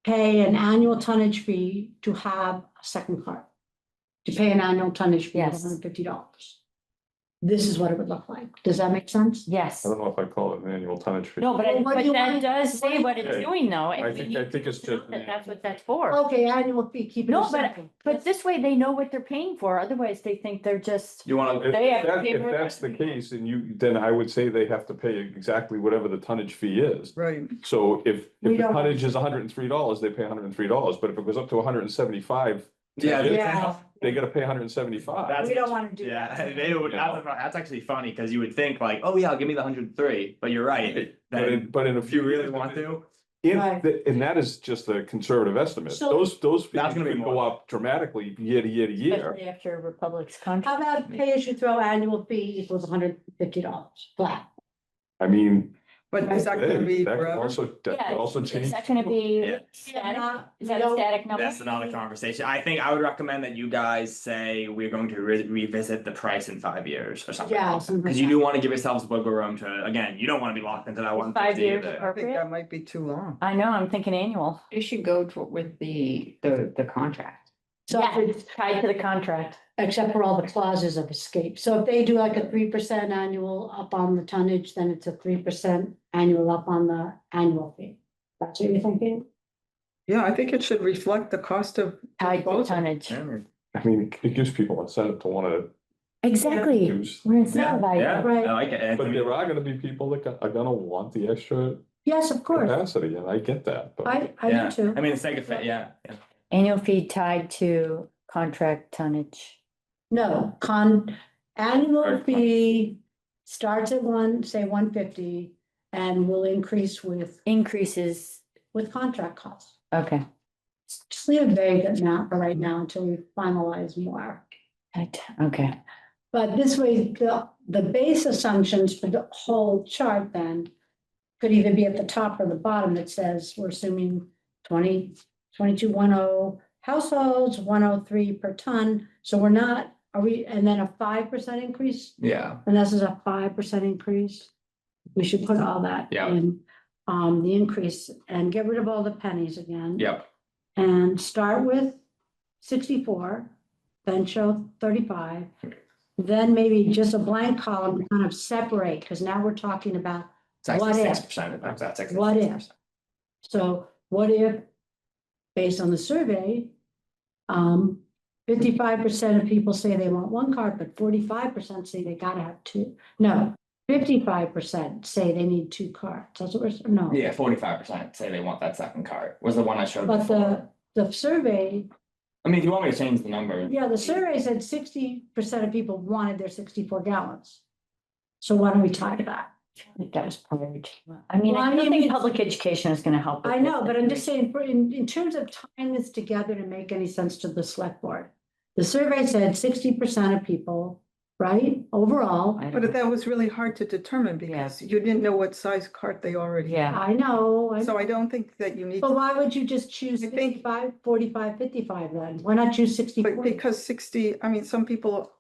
pay an annual tonnage fee to have a second cart. To pay an annual tonnage fee of Yes. $150. This is what it would look like. Does that make sense? Yes. I don't know if I call it an annual tonnage fee. No, but Well, what do but you that want- does say what- what it's Yeah. doing though. I think it's just. That's what that's for. Okay, annual fee, keep it No, simple. But this way they know what they're paying for. Otherwise they think they're just, You wanna, If They have to that- pay if for it. that's the case, then I would say they have to pay exactly whatever the tonnage fee is. Right, So if We the don't- tonnage is $103, they pay $103, but if it goes up to 175, yeah. Yeah. they gotta pay 175. That's- We don't wanna do Yeah, that. they would, that's actually funny, cause you would think like, oh yeah, give me the 103, but you're right. But Then but in a if you few. really want to, Right. And that is just a conservative estimate. So- Those fees That's gonna be could go more. up dramatically year to year to year. especially after Republic's How contract. about pay as you throw annual fee equals $150 flat? I mean, but is that gonna be that could forever? that could Yeah, also is change. that gonna be Yeah. static? Is that We a don't- static number? that's another conversation. I think I would recommend that you guys say we're going to revisit the price in 5 years or something. Yeah, something like Cause you that. do wanna give yourselves wiggle room to, again, you don't wanna be locked into that Is 150. 5 years either. I think appropriate? that might be too long. I know, I'm thinking annual. You should go to, with the contract. So Yeah, if it's tied to the contract. except for all the clauses of escape. So if they do like a 3% annual up on the tonnage, then it's a 3% annual up on the annual fee. That's what you're thinking? Yeah, I think it should reflect the cost of. Tied to disposal. tonnage. Yeah, I mean, it gives people incentive to wanna Exactly. use. We're yeah, incentivized. Right. I like it. And But I there mean, are gonna be people that are gonna want the extra Yes, of course. capacity, and I get that, but. I yeah, do too. I mean, it's like a, yeah. Annual fee tied to contract tonnage. No, annual fee starts at say 150 and will increase Increases, with contract costs. okay. Just leave it vague at now, for right now, until we finalize more. Okay, But this way, the base assumptions for the whole chart then could either be at the top or the bottom that says we're assuming 2210 households, 103 per ton. So we're not, and then a 5% increase, Yeah, and this is a 5% increase. We should put all that Yeah. in, the increase, and get rid of all the pennies again. yep, And start with 64, then show 35. Then maybe just a blank column to kind of separate, because now we're talking about, it's actually What if? 6%, if that's 6%. What if? So what if, based on the survey, 55% of people say they want one cart, but 45% say they gotta have two. No, 55% say they need two carts. That's what we're, no. Yeah, 45% say they want that second cart, was the one I showed But before. the survey, I mean, if you want me to change the number. yeah, the survey said 60% of people wanted their 64 gallons. So why don't we tie to that? I think that was prior to, I mean, Well, I I don't mean, think it's- public education is gonna help. with I this know, but I'm just situation. saying, in terms of tying this together to make any sense to the select board. The survey said 60% of people, right, overall. I don't But that was really hard to determine because you didn't know what size cart they already. Yeah, I know, So I don't think that you need, but why would you just choose I think- 55, 45, 55 then? Why not choose 64? but because 60, I mean, some people.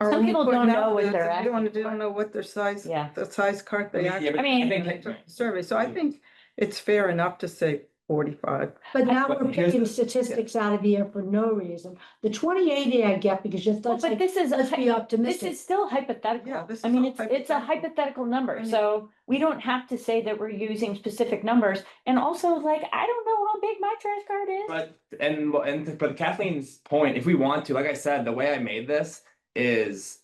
are Some only people putting don't out know what there they're that asking They for. don't know what their size, yeah. the size cart they Yeah, actually but I mean- think- survey. So I think it's fair enough to say 45. But now But we're here's picking the- statistics out of the air for no reason. The 2080 I get because just Well, let's but say, this is, let's be this optimistic. is still hypothetical. Yeah, this I is mean, all it's a hypothetical. hypothetical I number, mean- so we don't have to say that we're using specific numbers. And also, like, I don't know how big my trash cart is. But Kathleen's point, if we want to, like I said, the way I made this is.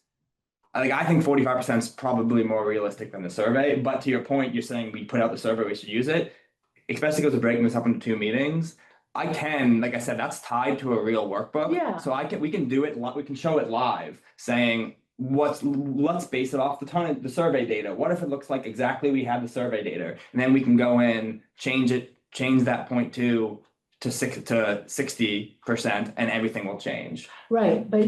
Like, I think 45% is probably more realistic than the survey, but to your point, you're saying we put out the survey, we should use it. Especially because we're breaking this up into 2 meetings. I can, like I said, that's tied to a real workbook. Yeah. So we can do it, we can show it live, saying, let's base it off the survey data. What if it looks like exactly we had the survey data? And then we can go in, change that 0.2 to 60%, and everything will change. Right, but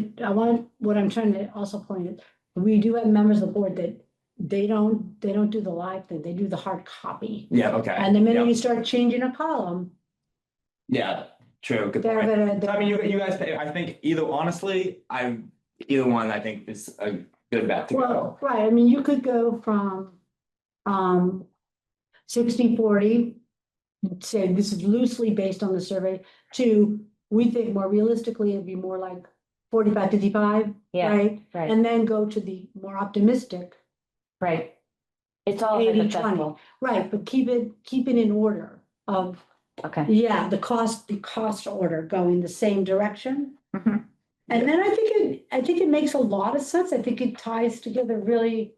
what I'm trying to also point is, we do have members of the board that they don't do the live thing, they do the hard copy. Yeah, okay. And the minute Yeah. you start changing a column, Yeah, true, good they're point. gonna. I mean, you guys, I think either one, I think is a good bet to Well, go. right, I mean, you could go from, 60-40, say this is loosely based on the survey, to, we think more realistically, it'd be more like 45-55, Yeah, right? right, And then go to the more optimistic, right. It's all 80-20. hypothetical. right, but keep it in order of, Okay. yeah, the cost order going the same direction. Mhm. And then I think it makes a lot of sense. I think it ties together really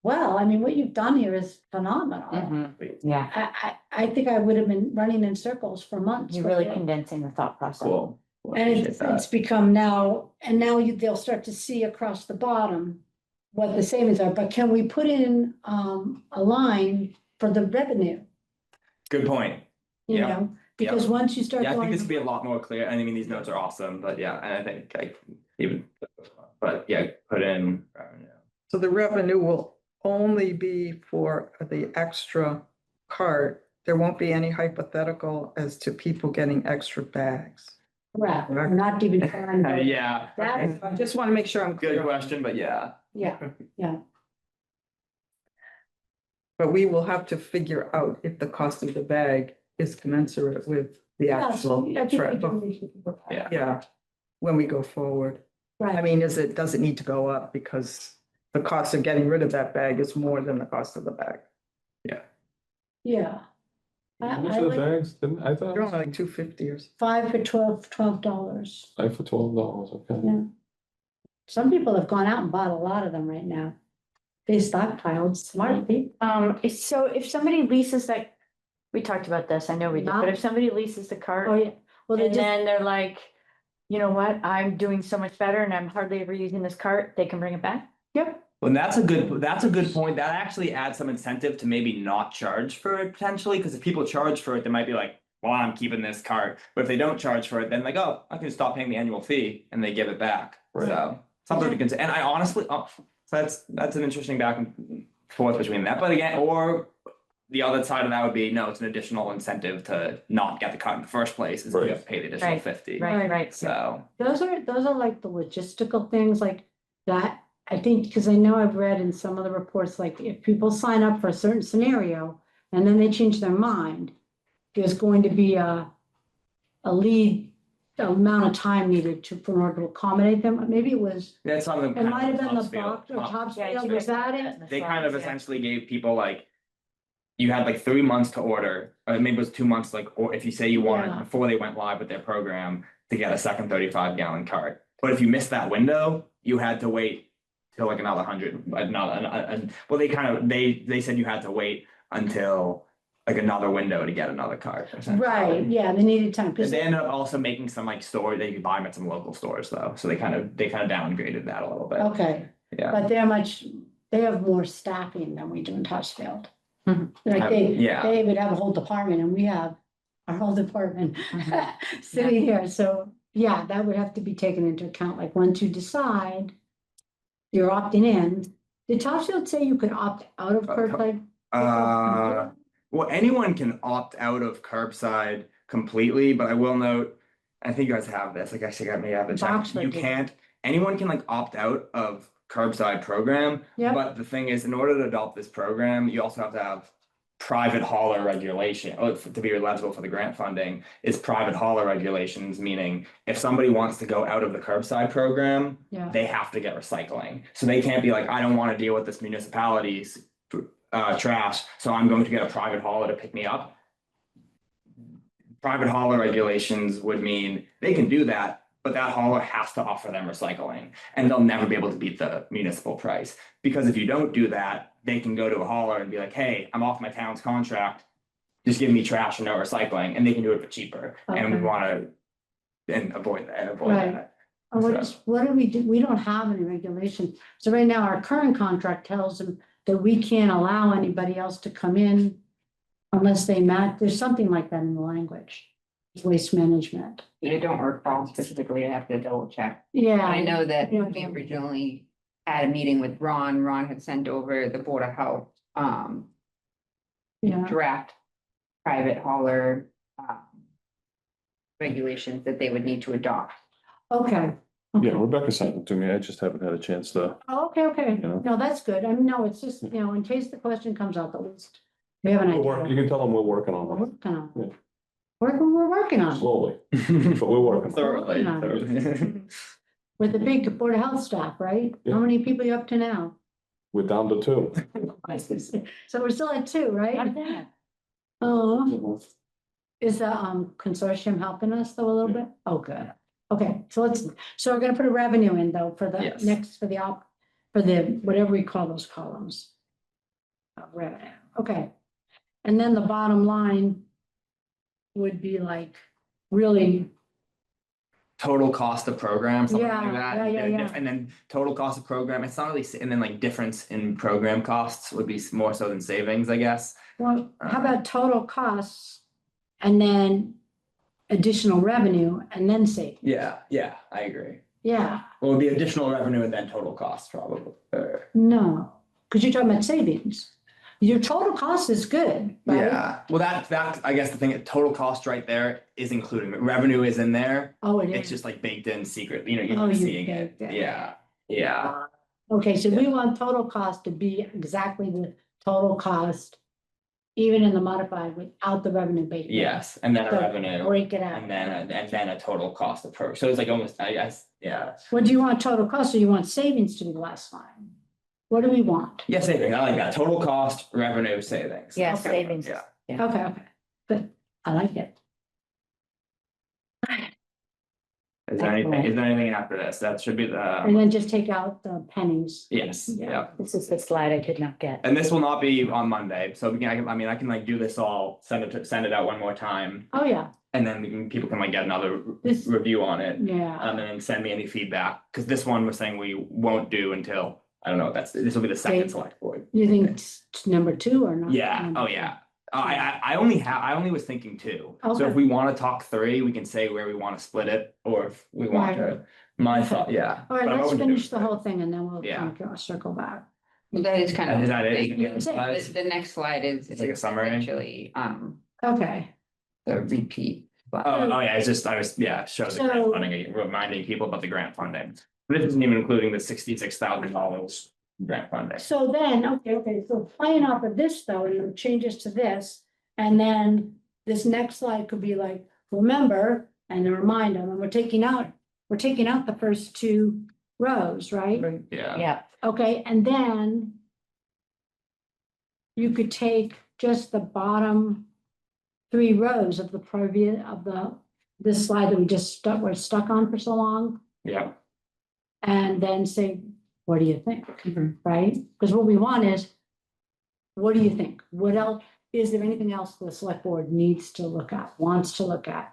well. I mean, what you've done here is phenomenal. Mhm. Yeah, I think I would have been running in circles for months. you're really before. condensing the thought process. Cool. And Appreciate it's that. become now, and now they'll start to see across the bottom what the savings are, but can we put in a line for the revenue? Good point. You Yeah. know, because once you start Yeah, I think going. this would be a lot more clear. I mean, these notes are awesome, but yeah, and I think but yeah, put in revenue. So the revenue will only be for the extra cart. There won't be any hypothetical as to people getting extra bags. Correct, we're not even. Yeah, That- I just want to make sure I'm good clear. question, but yeah. Yeah, But we will have to figure out if the cost of the bag is commensurate with the actual. I think we trip. can- Yeah. Yeah, when we go forward. I Right, mean, does it need to go up because the cost of getting rid of that bag is more than the cost of the bag? yeah. How much are the bags? I thought They're it only was like $2.50 or. $5 for $12. $5 for $12, okay. Yeah. Some people have gone out and bought a lot of them right now. They stockpiled, smart people. So if somebody leases that, we talked about this, I know we did, but if somebody leases the Oh, cart yeah, well, they and just, then they're like, you know what, I'm doing so much better and I'm hardly ever using this cart, they can bring it back? yep, Well, that's a good point. That actually adds some incentive to maybe not charge for it potentially, because if people charge for it, they might be like, well, I'm keeping this cart. But if they don't charge for it, then like, oh, I can stop paying the annual fee and they give it back. Right. So something to consider. And I honestly, so that's an interesting back and forth between that. But again, or the other side of that would be, no, it's an additional incentive to not get the cart in the first place, is you Right. have to pay the additional Right. 50. Right. So, those are like the logistical things like that. I think, because I know I've read in some of the reports, like if people sign up for a certain scenario and then they change their mind, there's going to be a lead amount of time needed in order to accommodate them. Maybe it was, that's something. it might have been the Topsfield. box or Yeah, Topsfield, you was that mentioned it? in the They kind of slides, yeah. essentially gave people like, you had like 3 months to order, or maybe it was 2 months, like, or if you say you wanted, Yeah. before they went live with their program, to get a second 35-gallon cart. But if you missed that window, you had to wait till like another 100, well, they said you had to wait until like another window to get another cart. essentially. Right, yeah, they needed time. 'cause- They ended up also making some like store, they could buy them at some local stores though, so they kind of downgraded that a little bit, Okay, yeah. but they have more staffing than we do in Topsfield. Mhm. Like Yeah. they would have a whole department and we have our whole department sitting here, so yeah, that would have to be taken into account, like once you decide you're opting in, did Topsfield say you could opt out of curbside? Well, anyone can opt out of curbside completely, but I will note, I think you guys have this, like actually got me have the check. Boxford You did. can't, anyone can like opt out of curbside program. Yep. But the thing is, in order to adopt this program, you also have to have private hauler regulation, or to be eligible for the grant funding is private hauler regulations, meaning if somebody wants to go out of the curbside program, Yeah, they have to get recycling. So they can't be like, I don't want to deal with this municipality's trash, so I'm going to get a private hauler to pick me up. Private hauler regulations would mean they can do that, but that hauler has to offer them recycling, and they'll never be able to beat the municipal price. Because if you don't do that, they can go to a hauler and be like, hey, I'm off my town's contract. just give me trash and no recycling, and they can do it for cheaper, and we Okay. wanna. And avoid Right. that. Oh, what do we do? We don't have any regulation. So right now, our current contract tells them that we can't allow anybody else to come in unless they match, there's something like that in the language. Waste management. I don't recall specifically, I have to double check. Yeah. I know that Yeah. we originally had a meeting with Ron. Ron had sent over the Board of Health, Yeah, draft private hauler, regulations that they would need to adopt. okay. Yeah, Okay. Rebecca sent it to me. I just haven't had a chance to. Oh, okay. Yeah. No, that's good. I mean, no, it's just, in case the question comes out, at least we have an You idea. can tell them we're working We're on working on. Yeah. it. We're working it on it. slowly, but we're working. Thoroughly, Yeah. thoroughly. With the big Board of Health staff, right? Yeah. How many people you up to now? We're down to 2. So we're still at 2, How did right? that happen? Oh, is the consortium helping us though a little bit? Oh, good. Okay, so we're gonna put a revenue in though for the Yes. next, for the, whatever we call those columns. Revenue, okay. And then the bottom line would be like, really, Total cost of program, something like Yeah, that. yeah. And then total cost of program, it's not really, and then like difference in program costs would be more so than savings, I guess. well, how about total costs? And then additional revenue and then say, Yeah, I agree. yeah, Well, it would be additional revenue and then total cost probably. no, because you're talking about savings. Your total cost is good, right? Yeah, well, that, I guess the thing, total cost right there is including, revenue is in there. Oh, it It's is. just like baked in secret, you're Oh, not you seeing it. baked it. Yeah. Okay, so we want total cost to be exactly the total cost, even in the modified without the revenue baked in. Yes, and then a So revenue, break it out. and then a total cost of so it's like almost, I guess, yeah. What do you want total cost, or you want savings to be the last line? What do we want? Yeah, savings, I like that, total cost, revenue, savings. Yeah, Okay. savings. Yeah. Okay, good, I like it. Is there anything after this? That should be And the, then just take out the pennies. yes, Yeah. yeah. This is the slide I could not get. And this will not be on Monday, so we can, I can like do this all, send it out one more time. Oh, yeah, And then people can like get another This- review on it, yeah, and then send me any feedback, because this one was saying we won't do until, I don't know, this will be the second Okay. select board. you think it's number 2 or not? Yeah, number oh two? yeah. I only was thinking 2. So Okay. if we want to talk 3, we can say where we want to split it, or if we want to, my Okay. thought, yeah. All right, But I'm let's open to finish the doing whole thing and then we'll Yeah. circle back. Well, that is kind of. Is that it? big. Yeah, The the next slide is. It's like a summary? Essentially, Okay, the repeat. Oh, yeah, it's just, show the grant So- funding, reminding people about the grant funding. This isn't even including the $66,000 grant funding. so then, okay, so playing off of this though, and the changes to this, and then this next slide could be like, remember, and a reminder, and we're taking out the first 2 rows, right? Yeah, Yeah, Okay, and then you could take just the bottom 3 rows of the previous, this slide that we're stuck on for so long, yeah, and then say, what do you think? Right? Because what we want is, what do you think? What else, is there anything else the select board needs to look at, wants to look at,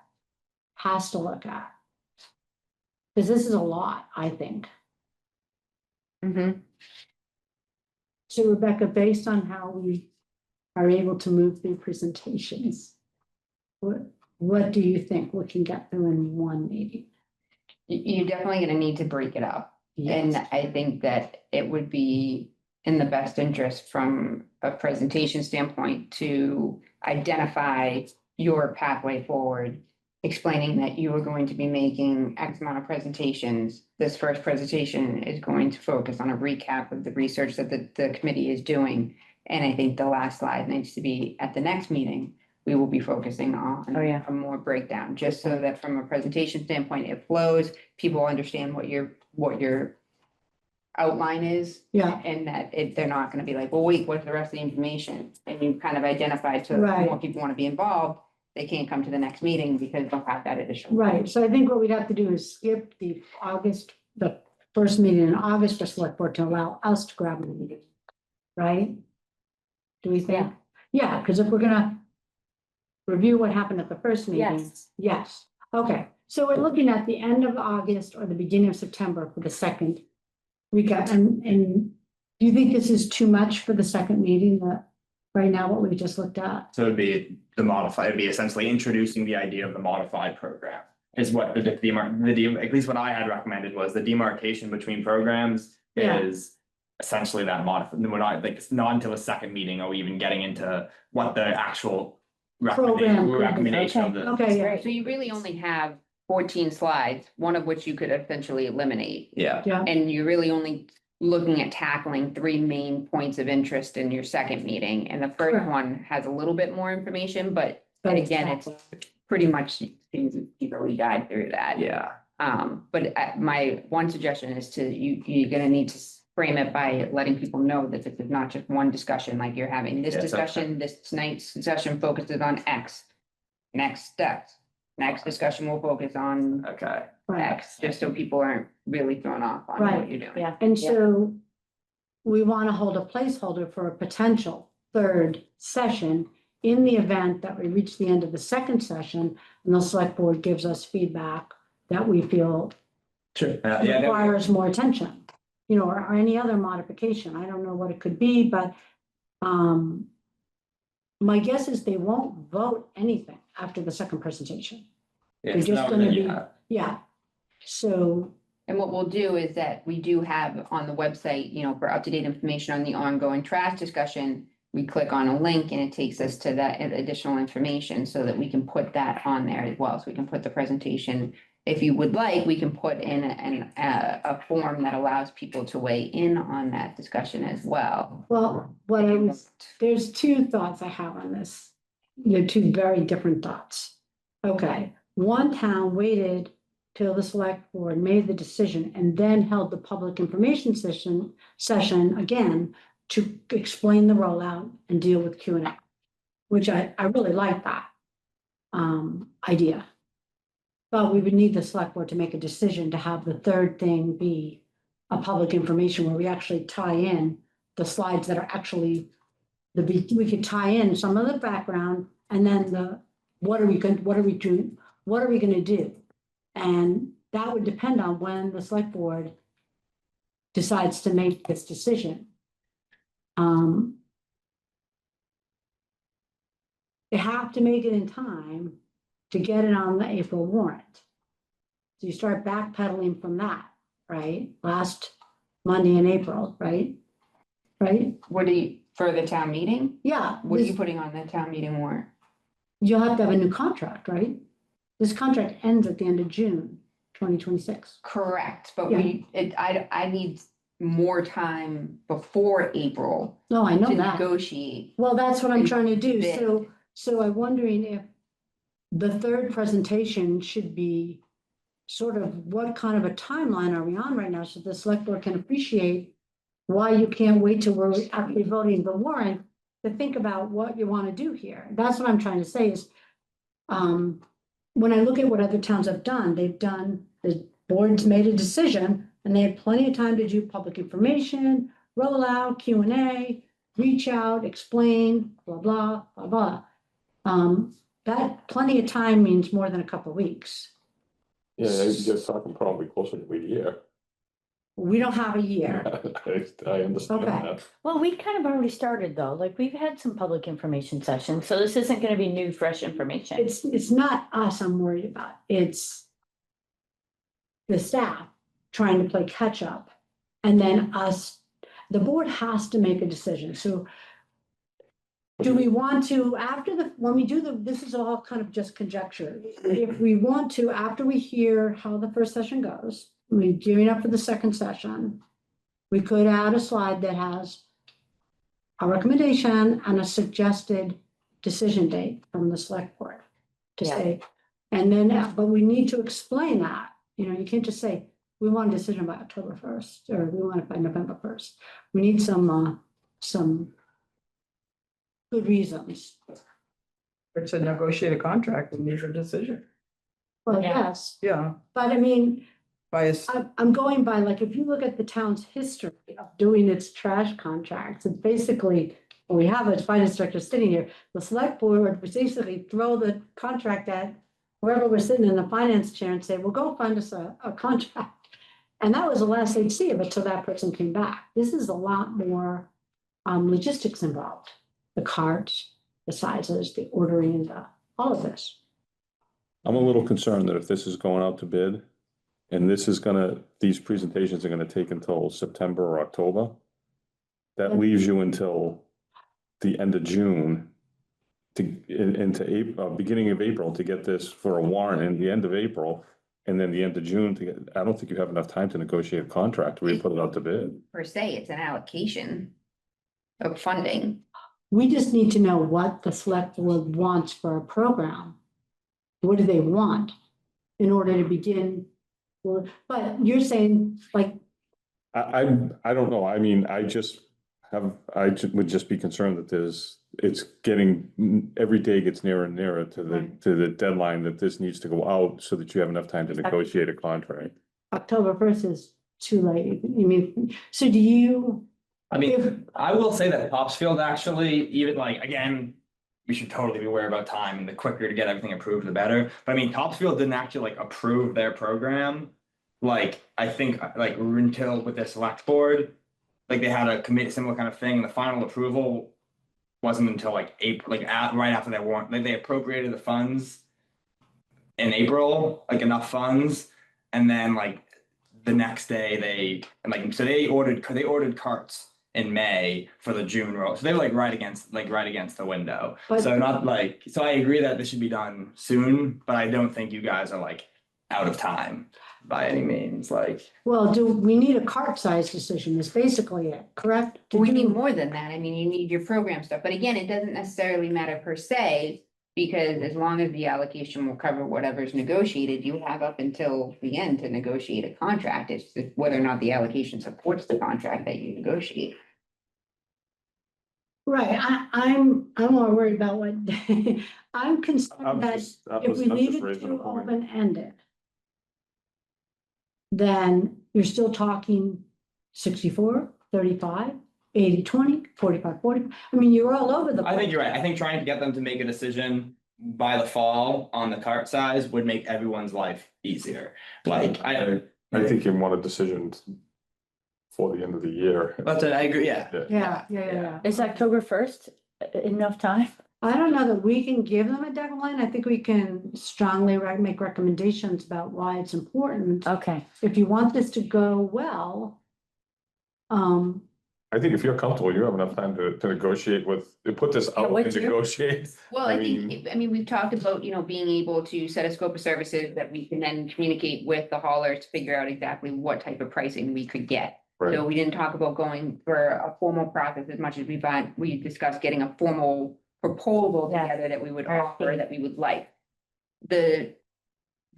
has to look at? Because this is a lot, I think. So Rebecca, based on how we are able to move through presentations, what do you think we can get through in one meeting? You're definitely gonna need to break it up. And I think that it would be in the best interest from a presentation standpoint to identify your pathway forward. Explaining that you are going to be making X amount of presentations. This first presentation is going to focus on a recap of the research that the committee is doing. And I think the last slide needs to be at the next meeting, we will be focusing on. Oh, yeah. A more breakdown, just so that from a presentation standpoint, it flows, people understand what your outline is. Yeah, And that they're not gonna be like, well, wait, what's the rest of the information? And you kind of identified, so if Right. more people wanna be involved, they can't come to the next meeting because they'll have that additional. right. So I think what we'd have to do is skip the first meeting in August for select board to allow us to grab a meeting. Right? Do we think? Yeah, because if we're gonna review what happened at the first meeting? Yes. Yes, okay, so we're looking at the end of August or the beginning of September for the second recap, and do you think this is too much for the second meeting, that, right now, what we just looked at? So it'd be the modified, it'd be essentially introducing the idea of the modified program. Is what at least what I had recommended was the demarcation between programs Yeah. is essentially that we're not, like, it's not until the second meeting are we even getting into what the actual Program. recommendation of the. Okay, yeah, So you really only have 14 slides, one of which you could essentially eliminate. Yeah, yeah, And you're really only looking at tackling 3 main points of interest in your second meeting. And the first Correct. one has a little bit more information, but but again, it's pretty much things easily guide through that. yeah, But my one suggestion is you're gonna need to frame it by letting people know that this is not just one discussion, like you're having this Yes, okay. discussion, this night's discussion focuses on X. Next steps, next discussion will focus on okay, right. X, just so people aren't really thrown off on Right. what you're doing. Yeah. And so we want to hold a placeholder for a potential third session in the event that we reach the end of the second session and the select board gives us feedback that we feel sure, yeah, requires more attention, you know, or any other modification. I don't know what it could be, but my guess is they won't vote anything after the second presentation. it's just not gonna really- be- Yeah. So, And what we'll do is that we do have on the website, for up-to-date information on the ongoing trash discussion, we click on a link and it takes us to that additional information so that we can put that on there as well. So we can put the presentation. If you would like, we can put in a form that allows people to weigh in on that discussion as well. well, there's two thoughts I have on this. They're two very different thoughts. Okay, one town waited till the select board made the decision and then held the public information session again to explain the rollout and deal with Q&A, which I really like that idea. But we would need the select board to make a decision to have the third thing be a public information where we actually tie in the slides that are actually we could tie in some of the background and then what are we gonna do? And that would depend on when the select board decides to make this decision. They have to make it in time to get it on the April warrant. So you start backpedaling from that, right? Last Monday in April, right? Right? For the town meeting? Yeah. What are you this- putting on the town meeting warrant? You'll have to have a new contract, right? This contract ends at the end of June, 2026. Correct, but Yeah. I need more time before April No, I know to that. negotiate. Well, that's what I'm trying to do. Bid. So I'm wondering if the third presentation should be sort of what kind of a timeline are we on right now so the select board can appreciate why you can't wait till we're actually voting the warrant to think about what you want to do here. That's what I'm trying to say is, when I look at what other towns have done, the board's made a decision and they had plenty of time to do public information, roll out, Q&A, reach out, explain, blah, blah, blah, blah. That plenty of time means more than a couple of weeks. Yeah, you're talking probably closer to a year. We don't have a year. I understand Okay. that. Well, we kind of already started though, like we've had some public information sessions, so this isn't gonna be new, fresh information. It's not us I'm worried about. It's the staff trying to play catch up. And then us, the board has to make a decision. So do we want to, when we do this is all kind of just conjecture. If we want to, after we hear how the first session goes, we're gearing up for the second session, we could add a slide that has a recommendation and a suggested decision date from the select board to Yeah. say, and then, but we need to explain that. You know, you can't just say, we want a decision by October 1st, or we want it by November 1st. We need some good reasons. or to negotiate a contract and make a decision. Well, Yeah. yes, Yeah, but I mean, by a, I'm going by, like, if you look at the town's history of doing its trash contracts, it's basically we have a finance director sitting here, the select board would basically throw the contract at whoever was sitting in the finance chair and say, well, go find us a contract. And that was the last they'd see of it till that person came back. This is a lot more logistics involved. The carts, the sizes, the ordering, all of this. I'm a little concerned that if this is going out to bid, and these presentations are gonna take until September or October, that leaves you until the end of June into April, beginning of April to get this for a warrant, and the end of April, and then the end of June to get, I don't think you have enough time to negotiate a contract where you put it out to bid. Per se, it's an allocation of funding. We just need to know what the select board wants for a program. What do they want in order to begin? But you're saying like, I don't know, I mean, I would just be concerned that it's getting, every day gets nearer and nearer to the deadline that this needs to go out so that you have enough time to negotiate a contract. October 1st is too late. You mean, so do you? I mean, I will say that Topsfield actually, even like, again, we should totally be aware about time, and the quicker to get everything approved, the better. But I mean, Topsfield didn't actually like approve their program. Like, I think like until with their select board, like they had a committee, similar kind of thing. And the final approval wasn't until like April, like right after that warrant, like they appropriated the funds in April, like enough funds. And then like the next day so they ordered carts in May for the June roll. So they were like right against the window. But- So not like, so I agree that this should be done soon, but I don't think you guys are like out of time by any means, like. Well, do we need a cart size decision is basically it, correct? To We need do- more than that. I mean, you need your program stuff, but again, it doesn't necessarily matter per se. Because as long as the allocation will cover whatever's negotiated, you have up until the end to negotiate a contract. It's just whether or not the allocation supports the contract that you negotiate. Right, I'm more worried about what, I'm concerned that if we leave it raising a too point. open-ended, then you're still talking 64, 35, 80, 20, 45, 40. I mean, you're all over the. I think you're right. I think trying to get them to make a decision by the fall on the cart size would make everyone's life easier. Like, I think you want a decision for the end of the year. That's it, I agree, yeah. Yeah. Is October 1st enough time? I don't know that we can give them a deadline. I think we can strongly make recommendations about why it's important. Okay, If you want this to go well, I think if you're comfortable, you have enough time to negotiate to put this Yeah, out what's and your- negotiate. Well, I I think, I mean, we've talked about, being able to set a scope of services that we can then communicate with the hauler to figure out exactly what type of pricing we could get. Right, So we didn't talk about going for a formal process as much as we discussed getting a formal proposal Yeah. together that we would RFP. offer, that we would like.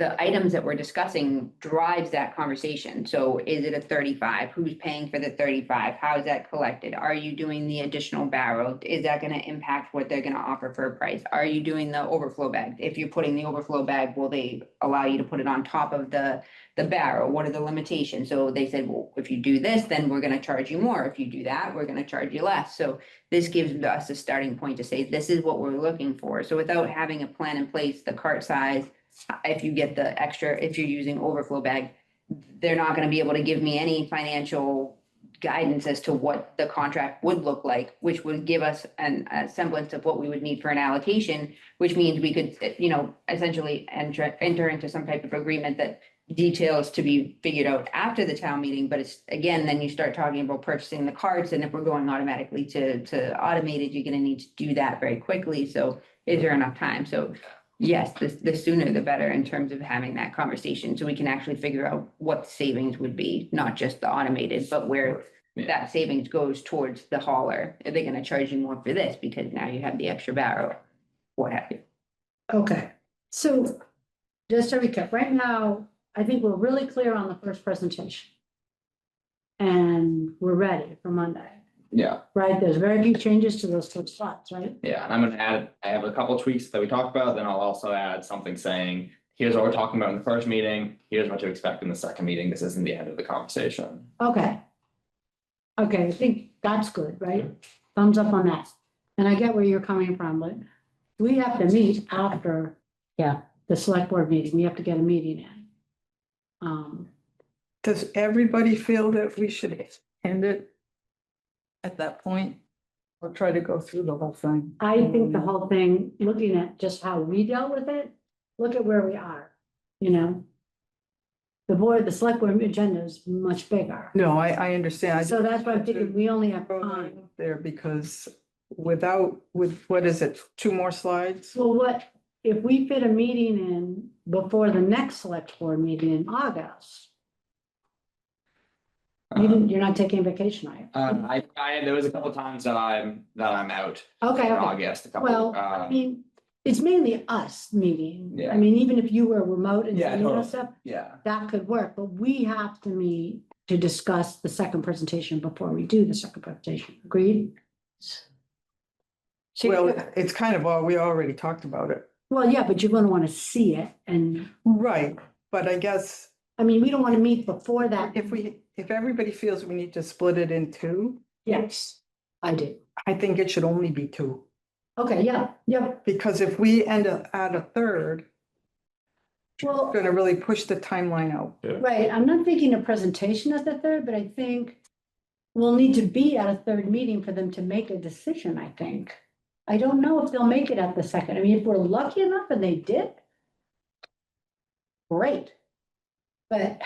The items that we're discussing drives that conversation. So is it a 35? Who's paying for the 35? How is that collected? Are you doing the additional barrel? Is that gonna impact what they're gonna offer for a price? Are you doing the overflow bag? If you're putting the overflow bag, will they allow you to put it on top of the barrel? What are the limitations? So they said, well, if you do this, then we're gonna charge you more. If you do that, we're gonna charge you less. So this gives us a starting point to say, this is what we're looking for. So without having a plan in place, the cart size, if you get the extra, if you're using overflow bag, they're not gonna be able to give me any financial guidance as to what the contract would look like, which would give us a semblance of what we would need for an allocation, which means we could, essentially enter into some type of agreement that details to be figured out after the town meeting, but it's, again, then you start talking about purchasing the carts, and if we're going automatically to automated, you're gonna need to do that very quickly, so is there enough time? So yes, the sooner the better in terms of having that conversation, so we can actually figure out what the savings would be, not just the automated, but where Yeah. that savings goes towards the hauler. Are they gonna charge you more for this because now you have the extra barrel? What have you? okay, so just to recap, right now, I think we're really clear on the first presentation. And we're ready for Monday, Yeah, right? There's very few changes to those two slots, right? yeah, and I'm gonna add, I have a couple tweaks that we talked about, then I'll also add something saying, here's what we're talking about in the first meeting, here's what to expect in the second meeting, this isn't the end of the conversation. Okay. Okay, I think that's good, right? Thumbs up on that. And I get where you're coming from, but we have to meet after. Yeah. The select board meeting, we have to get a meeting in. Does everybody feel that we should end it at that point? Or try to go through the whole thing? I think the whole thing, looking at just how we dealt with it, look at where we are, you know? The select board agenda is much bigger. No, I understand. I So that's why I'm just had to thinking we only have throw that time. out there because with, what is it, 2 more slides? Well, what, if we fit a meeting in before the next select board meeting in August? You're not taking vacation, are you? There was a couple times that I'm out Okay, in okay. August, a couple, Well, I mean, it's mainly us meeting. Yeah. I mean, even if you were remote and Yeah, sending us totally. stuff, yeah. that could work, but we have to meet to discuss the second presentation before we do the second presentation. Agreed? Well, it's kind of all, we already talked about it. Well, yeah, but you're gonna wanna see it, and, Right, but I guess I mean, we don't wanna meet before that. if everybody feels we need to split it in 2, Yes, I do. I think it should only be 2. Okay, yeah, yeah. Because if we end up at a third, it's Well, gonna really push the timeline out. right, I'm not thinking a presentation as the third, but I think we'll need to be at a third meeting for them to make a decision, I think. I don't know if they'll make it at the second. I mean, if we're lucky enough and they did, great. But,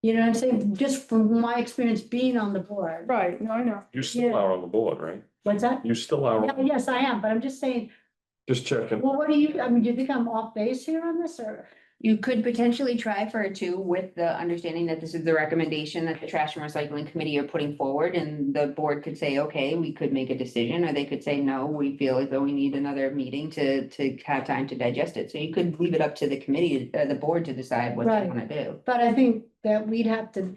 you know what I'm saying? Just from my experience being on the board. Right, no, I know. You still Yeah. are on the board, right? What's that? You still are, Yeah, yes, I am, but I'm just saying, just checking. well, what do you, I mean, do you think I'm off base here on this, or? You could potentially try for a 2 with the understanding that this is the recommendation that the trash and recycling committee are putting forward, and the board could say, okay, we could make a decision, or they could say, no, we feel as though we need another meeting to have time to digest it. So you could leave it up to the committee, the board to decide what they Right. wanna do. But I think that we'd have to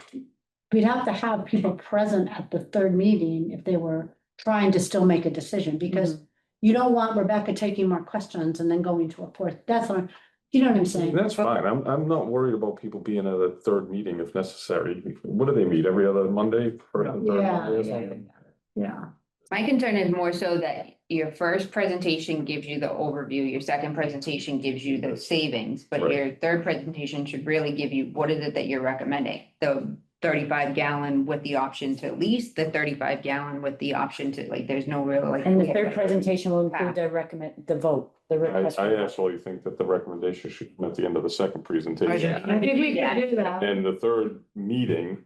have people present at the third meeting if they were trying to still make a decision, because you don't want Rebecca taking more questions and then going to a fourth. That's what, you know what I'm saying? That's fine. I'm not worried about people being at a third meeting if necessary. What do they meet? Every other Monday? First and third Monday or something? Yeah, My concern is more so that your first presentation gives you the overview, your second presentation gives you those savings, but Right. your third presentation should really give you, what is it that you're recommending? The 35 gallon with the option to lease, the 35 gallon with the option to, like, there's no real like. And the third presentation will include the the vote, the request. I actually think that the recommendation should come at the end of the second presentation. I think we can do that. And the third meeting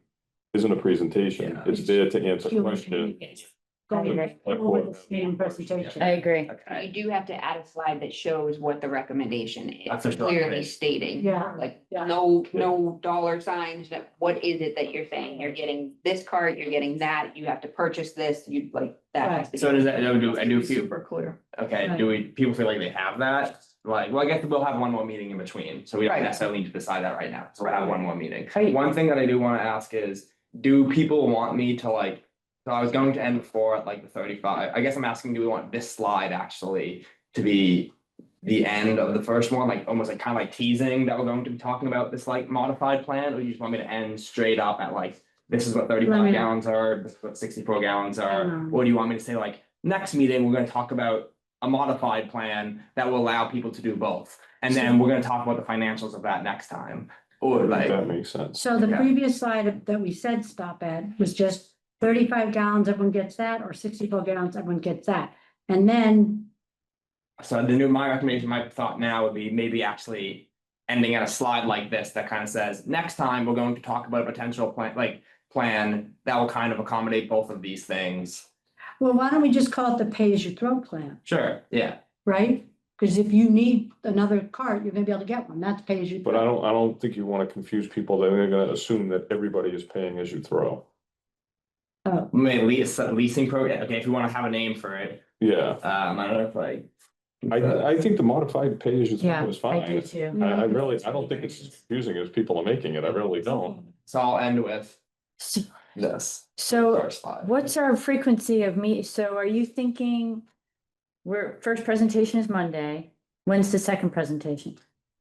isn't a presentation. Yeah. It's there to answer Human questions. communication. I agree. Go with the same presentation. I agree. You do have to add a slide that shows what the recommendation That's is, a short clearly bit. stating. Yeah. Like, Yeah. no dollar signs, that, what is it that you're saying? You're getting this cart, you're getting that, you have to purchase this, you like, that has to be. So does that, I do feel, Super clear. okay, do we, people feel like they have that? Like, well, I guess we'll have one more meeting in between, so we don't Right. necessarily need to decide that right now, so we'll have one more meeting. Are you- One thing that I do wanna ask is, do people want me to like, so I was going to end before at like the 35, I guess I'm asking, do we want this slide actually to be the end of the first one, like almost like kind of like teasing that we're going to be talking about this like modified plan, or you just want me to end straight up at like, this is what Let 35 me- gallons are, this is what 64 gallons are, Mm. or do you want me to say like, next meeting, we're gonna talk about a modified plan that will allow people to do both, and then we're gonna talk about the financials of that next time, or like. That makes sense. So the Okay. previous slide that we said stop at was just 35 gallons, everyone gets that, or 64 gallons, everyone gets that. And then, So my recommendation, my thought now would be maybe actually ending at a slide like this that kind of says, next time we're going to talk about a potential plan that will kind of accommodate both of these things. well, why don't we just call it the pay-as-you-throw plan, Sure, yeah, right? Because if you need another cart, you're gonna be able to get one, that's pay-as-you-throw. But I don't think you wanna confuse people. They're gonna assume that everybody is paying as you throw. Oh, maybe leasing program, okay, if you want to have a name for it, Yeah, I don't know if like. I think the modified pay as you Yeah, throw is I fine. do too. I really, I don't think it's as confusing as people are making it. I really don't. So I'll end with So- this So first slide. what's our frequency of so are you thinking first presentation is Monday, when's the second presentation?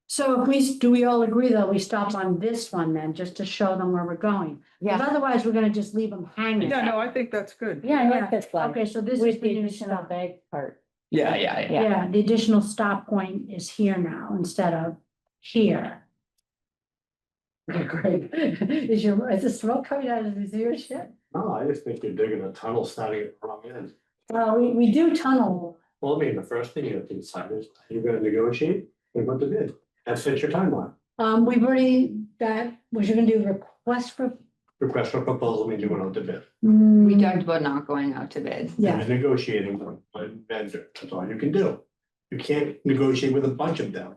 So if we, do we all agree that we stop on this one then, just to show them where we're going? Because Yeah, otherwise, we're gonna just leave them hanging. Yeah, no, I think that's good. yeah, I like this one. Okay, so this is With the the new additional stop. bag part. Yeah. Yeah, the additional stop point is here now instead of here. Great. Is the smoke coming out of his ears yet? No, I just think you're digging a tunnel starting at the wrong end. Well, we do tunnel. Well, I mean, the first thing you have to decide is, you're gonna negotiate and put the bid. That fits your timeline. We've already, that, was you gonna do request for? Request for proposal means you're going out to bid. We talked about not going out to bid. Yeah, You're negotiating with one vendor. That's all you can do. You can't negotiate with a bunch of them.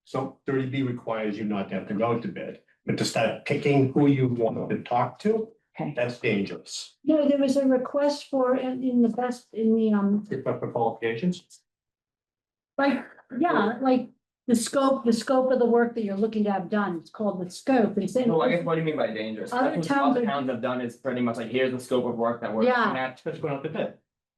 Some 30B requires you not to have to go out to bid, but to start picking who you want to talk to, Okay. that's dangerous. no, there was a request for, in the best, in the, Request for qualifications. like, yeah, like the scope of the work that you're looking to have done, it's called the scope. And saying, So I guess what do you mean by dangerous? Other That's what towns other are- towns have done is pretty much like, here's the scope of work that we're Yeah. looking at. That's going out to bid.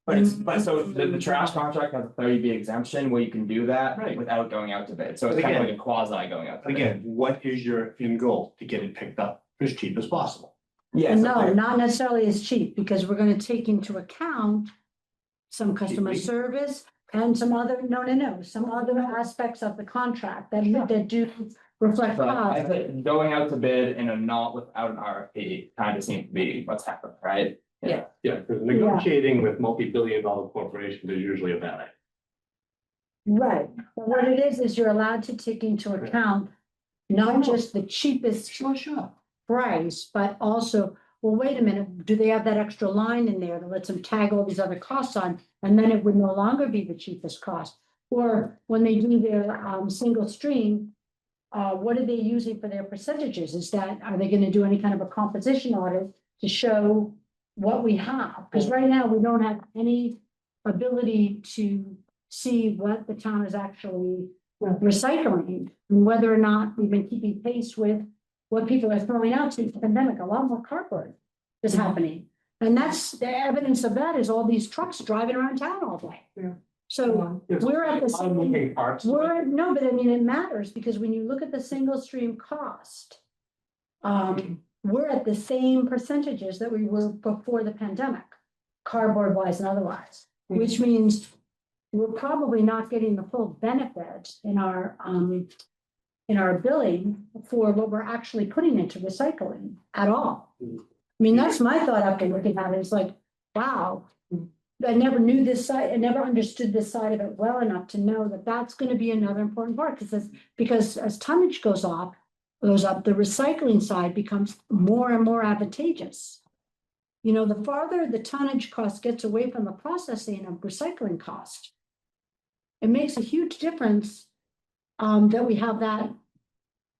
But it's, but so the trash contract has a 30B exemption where you can do that Right. without going out to bid. So it's But kind of again- like a quasi going out to bid. Again, what is your end goal? To get it picked up as cheap as possible. Yeah. so no, like- not necessarily as cheap, because we're gonna take into account some customer service and some other, some other aspects of the contract that do reflect But I cost. think going out to bid in a not without an RFP kind of seems to be what's happened, right? Yeah. Yeah, because negotiating with multi-billion-dollar corporations is usually a bad idea. Right, but what it is you're allowed to take into account not just the cheapest Sure. price, but also, well, wait a minute, do they have that extra line in there that lets them tag all these other costs on? And then it would no longer be the cheapest cost. Or when they do their single stream, what are they using for their percentages? Are they gonna do any kind of a composition audit to show what we have? Because right now, we don't have any ability to see what the town is actually recycling, and whether or not we've been keeping pace with what people are throwing out since the pandemic. A lot more cardboard is happening. And that's, the evidence of that is all these trucks driving around town all day. Yeah. So we're at the same, moving parts. no, but I mean, it matters, because when you look at the single stream cost, we're at the same percentages that we were before the pandemic, cardboard wise and otherwise, which means we're probably not getting the full benefit in our billing for what we're actually putting into recycling at all. I mean, that's my thought after looking at it. It's like, wow. I never knew this side, I never understood this side of it well enough to know that that's gonna be another important part, because as tonnage goes up, the recycling side becomes more and more advantageous. You know, the farther the tonnage cost gets away from the processing of recycling cost, it makes a huge difference that we have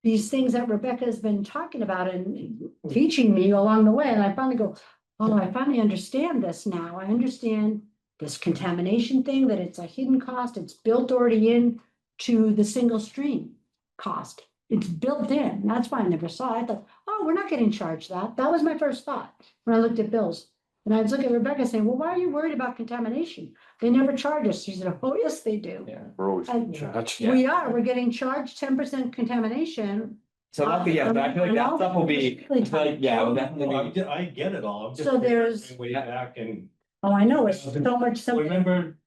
these things that Rebecca has been talking about and teaching me along the way, and I finally go, oh, I finally understand this now. I understand this contamination thing, that it's a hidden cost. It's built already in to the single stream cost. It's built in. That's why I never saw it. I thought, oh, we're not getting charged that. That was my first thought when I looked at bills. And I was looking at Rebecca saying, well, why are you worried about contamination? They never charge us. She said, oh, yes, they do. Yeah. We're always And charged. Yeah. we're getting charged 10% contamination. So that, yeah, but I feel like that stuff will be, I feel like, yeah, will definitely be. I get it all. I'm just So there's- Way back and Oh, I know, it's so much simpler. remember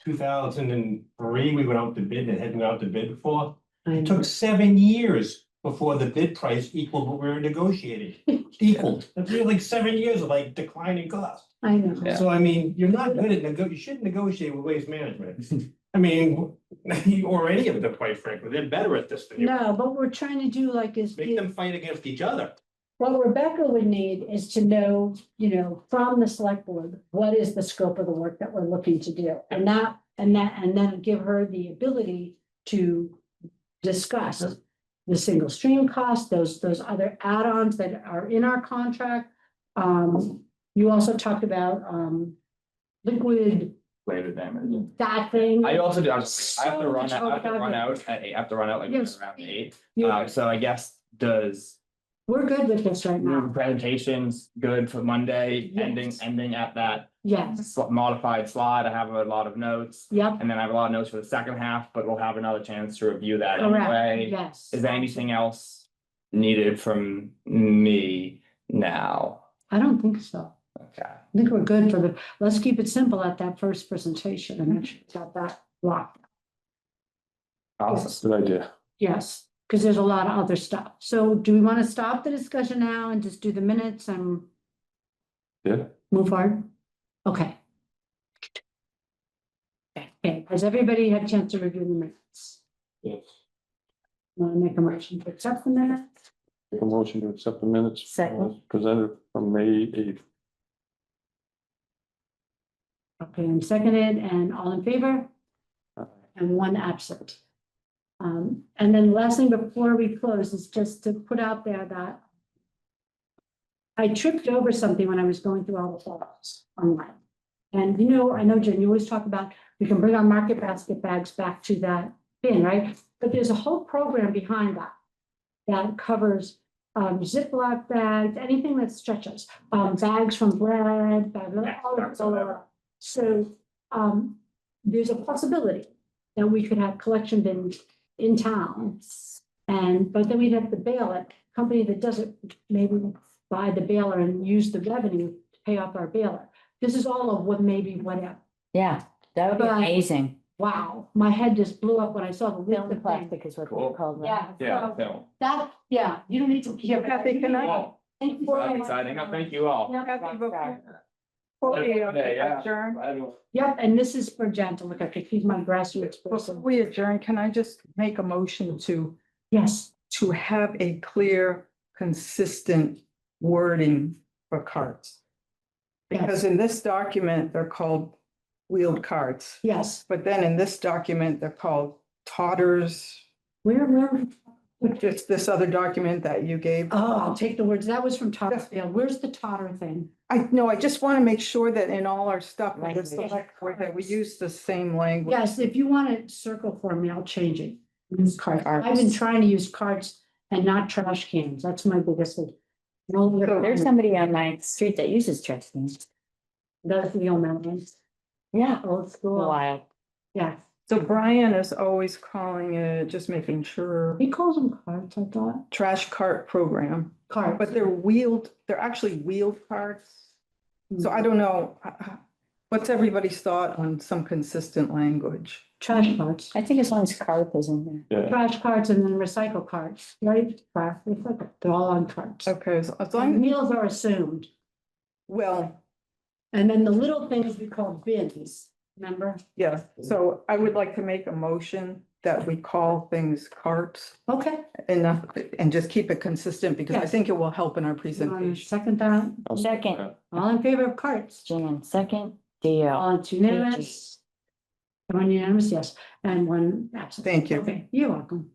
2003, we went out to bid and hadn't gone out to bid before. It took 7 years before the bid price equaled what we were negotiating. Equaled. It's really like 7 years of like declining cost. I know. Yeah. So I mean, you're not good at you shouldn't negotiate with waste management. I mean, or any of them, quite frankly, they're better at this than you. No, but we're trying to do like is. Make them fight against each other. What Rebecca would need is to know, from the select board, what is the scope of the work that we're looking to do? And then give her the ability to discuss the single stream cost, those other add-ons that are in our contract. You also talked about, liquid, Later damage. that thing. I also do, I have to So run much out, I have to run overhead. out at 8, I have to run out like Yes. around 8. Yeah. So I guess We're good with this right now. presentations good for Monday, Yes. ending at that Yes, modified slide. I have a lot of notes. yep, And then I have a lot of notes for the second half, but we'll have another chance to review that correct, anyway. yes. Is there anything else needed from me now? I don't think so. Okay. I think we're good for let's keep it simple at that first presentation and make sure we got that blocked. Awesome. Good idea. Yes, because there's a lot of other stuff. So do we want to stop the discussion now and just do the minutes and Yeah. move forward? Okay. Okay, has everybody had a chance to review the minutes? Yes. Want to make a motion to accept the minutes? Make a motion to accept the minutes. Second. as Presented from May 8th. Okay, I'm seconded and all in favor and one absent. And then the last thing before we close is just to put out there that I tripped over something when I was going through all the photos online. And I know Jen, you always talk about, we can bring our market basket bags back to that bin, right? But there's a whole program behind that that covers Ziploc bags, anything that stretches, bags from bread, all. So there's a possibility that we could have collection bins in town. But then we'd have to bail it, company that does it, maybe buy the baler and use the revenue to pay off our baler. This is all of what maybe whatever. Yeah, that would be But- amazing. Wow, my head just blew up when I saw the list Film of things. plastic is what Cool. they're called. now. Yeah. Yeah, so Phil. That, yeah, you don't need to be here. Kathy, can I- Thank you very That's much. exciting. No, thank you all. Yep. Kathy, before Yeah. adjourn, Yep, and this is for Jen to look at, because she's my grassroots before person. we adjourn, can I just make a motion Yes, to have a clear, consistent wording for carts? Because in this document, they're called wheeled carts, yes. but then in this document, they're called totters. Where? Just this other document that you gave. Oh, I'll take the words. That was from Topsfield. Where's the totter thing? I just want to make sure that in all our stuff, with the Language. select board, that we use the same language. Yes, if you want to circle for me, I'll change it. Use cards. I've been Cards. trying to use cards and not trash cans. That's my biggest thing. No, There's somebody on my street that uses trash cans. That's the old man. Yeah, Old school. wild. Yeah, So Brian is always calling it, just making sure, he calls them cards, I thought. trash cart program, Cards. but they're actually wheeled carts. So I don't know, what's everybody's thought on some consistent language? Trash cards. I think as long as carp is in there. Yeah. Trash cards and then recycle cards, right? They're all on cards. Okay, as long, And meals are assumed. well, And then the little things we call bins, remember? yeah, so I would like to make a motion that we call things carts Okay. and just keep it consistent because I Yes. think it will help in our You wanna presentation. Second that, I'll Second. that. all in favor of carts? Jan, second, Dale. All it's unanimous. One unanimous, yes, and one absent. Thank you. Okay, you're welcome.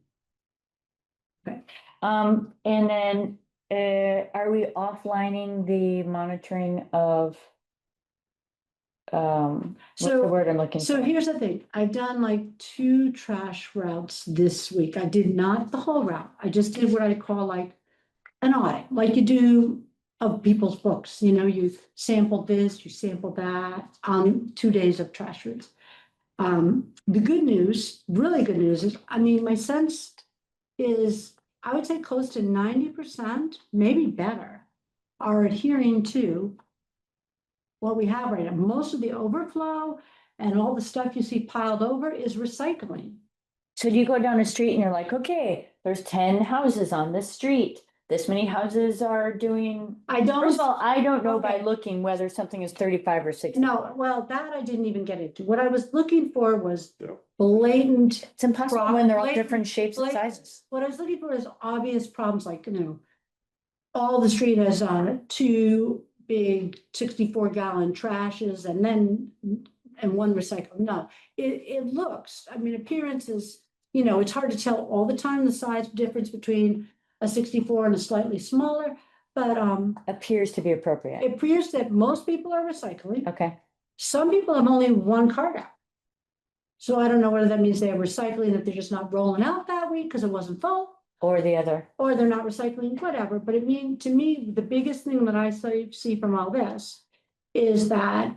And then, are we offlining the monitoring of? What's the So- word I'm looking for? So here's the thing, I've done like 2 trash routes this week. I did not the whole route. I just did what I call like an audit, like you do of people's books, you sample this, you sample that, 2 days of trash routes. The good news, really good news is, my sense is, I would say close to 90%, maybe better, are adhering to what we have right now. Most of the overflow and all the stuff you see piled over is recycling. So do you go down the street and you're like, okay, there's 10 houses on this street. This many houses are doing, I first don't, of all, I don't know by Okay. looking whether something is 35 or 60. no, well, that I didn't even get into. What I was looking for was Yeah. blatant. It's impossible when they're all Blatant- different shapes and blatant- sizes. What I was looking for is obvious problems like, all the street has 2 big 64-gallon trashes and one recycle. No, it looks, appearance is, it's hard to tell all the time the size difference between a 64 and a slightly smaller, but Appears to be appropriate. it appears that most people are recycling. Okay, Some people have only 1 cart out. So I don't know whether that means they're recycling, that they're just not rolling out that week because it wasn't full, or the other. or they're not recycling, whatever. But to me, the biggest thing that I see from all this is that,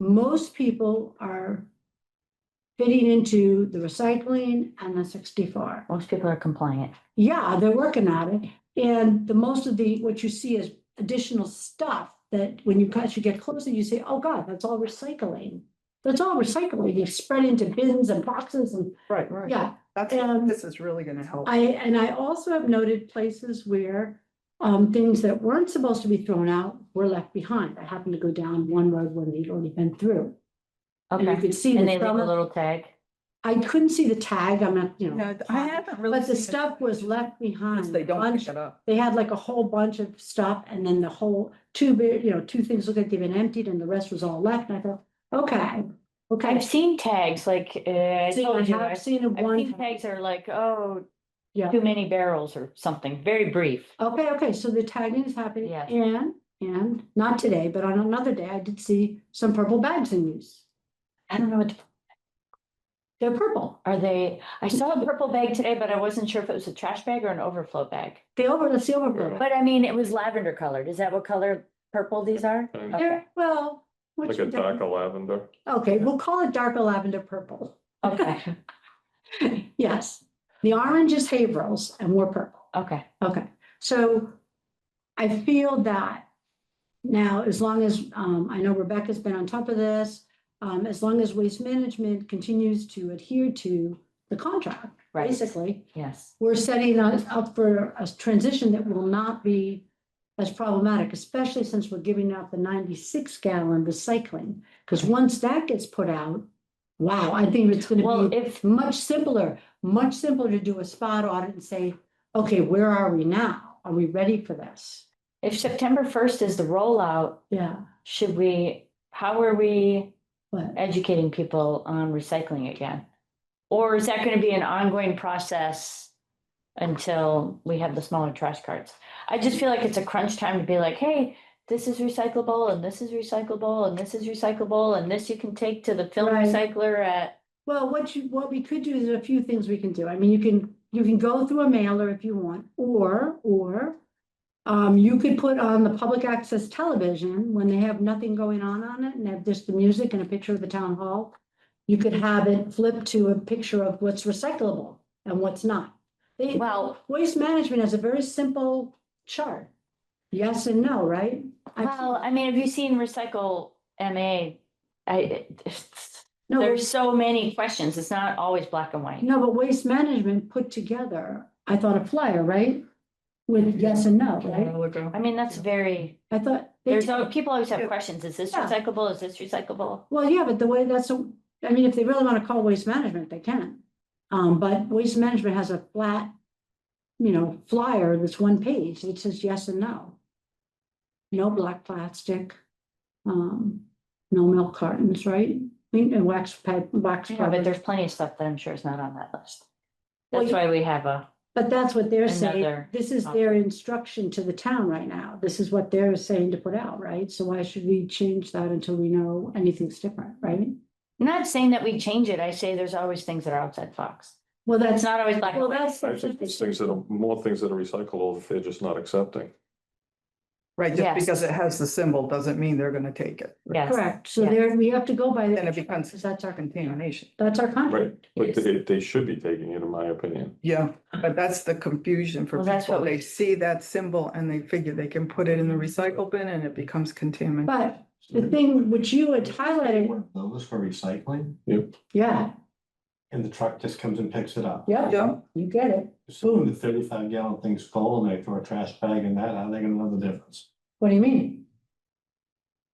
most people are fitting into the recycling and the 64. Most people are compliant. Yeah, they're working at it. And the most of the, what you see is additional stuff that when you actually get closer, you say, oh God, that's all recycling. That's all recycling. You spread into bins and boxes and, Right, yeah. That's, And this is really gonna help. I also have noted places where things that weren't supposed to be thrown out were left behind. I happened to go down one road when they'd already been through. And you Okay, could see and that they leave some a of, little tag. I couldn't see the tag, I'm not, you know. Yeah, I haven't really. But the seen it. stuff was left behind. Because they don't Bunch- pick it up. They had like a whole bunch of stuff and then the whole two big, you know, two things looked like they've been emptied and the rest was all left. And I thought, okay, okay. I've seen tags like, I See, I told you, have seen it I've one seen time. tags are like, oh, Yeah. too many barrels or something, very brief. Okay, so the tagging is happening. Yes. And not today, but on another day, I did see some purple bags in use. I don't know what, They're purple. are they, I saw a purple bag today, but I wasn't sure if it was a trash bag or an overflow bag. That's the overflow. But I mean, it was lavender colored. Is that what color purple these are? Okay. Okay, They're, well. Like what's a your darker definition? lavender. Okay, we'll call it darker lavender purple. okay, Yes, the orange is Haverhill's and we're purple. okay. Okay, so I feel that now, as long as, I know Rebecca's been on top of this, as long as Waste Management continues to adhere to the contract, Right. basically, Yes, we're setting us up for a transition that will not be as problematic, especially since we're giving out the 96-gallon recycling. Because once that gets put out, wow, I think it's well, gonna be if, much simpler to do a spot audit and say, okay, where are we now? Are we ready for this? if September first is the rollout, Yeah, should we, how are we but educating people on recycling again? Or is that gonna be an ongoing process until we have the smaller trash carts? I just feel like it's a crunch time to be like, hey, this is recyclable and this is recyclable and this is recyclable and this you can take to the film Right. recycler at. well, what we could do is a few things we can do. I mean, you can go through a mailer if you want, or you could put on the public access television when they have nothing going on it and have just the music and a picture of the town hall. You could have it flip to a picture of what's recyclable and what's not. Well- Waste Management has a very simple chart. Yes and no, right? Well, I mean, have you seen Recycle MA? No, There's so many questions. It's not always black and white. no, but Waste Management put together, I thought, a flyer, right? With yes and no, A right? while ago. I mean, that's very, I thought. they did. people always have Yeah. questions. Is this Yeah. recyclable? Is this recyclable? Well, yeah, but the way I mean, if they really want to call Waste Management, they can. But Waste Management has a flat, flyer that's one page that says yes and no. No black plastic, no milk cartons, right? I mean, and wax. Yeah, but cover. there's plenty of stuff that I'm sure is not on that list. Well, That's why we have a, But that's what they're saying. Another This is their instruction to the town right now. This is what they're saying to put out, right? So why should we change that until we know anything's different, right? I'm not saying that we change it. I say there's always things that are outside the box. Well, It's that's, not always black and well, white. that's. I think there's things that are, more things that are recyclable that they're just not accepting. Right, just Yes. because it has the symbol doesn't mean they're gonna take it. Yes. Correct. So Yes. there, we have to go by. Then the it becomes because that's our, contamination. that's our Right, contract. but they should be taking it, in my opinion. Yeah, but that's the confusion for Well, that's people. what we- They see that symbol and they figure they can put it in the recycle bin and it becomes contaminated. But the thing which you had highlighted, Those for recycling, yeah, and the truck just comes and picks it up. Yeah. you get it. Assuming the 35-gallon thing's full and they throw a trash bag in that, how are they gonna know the difference? What do you mean?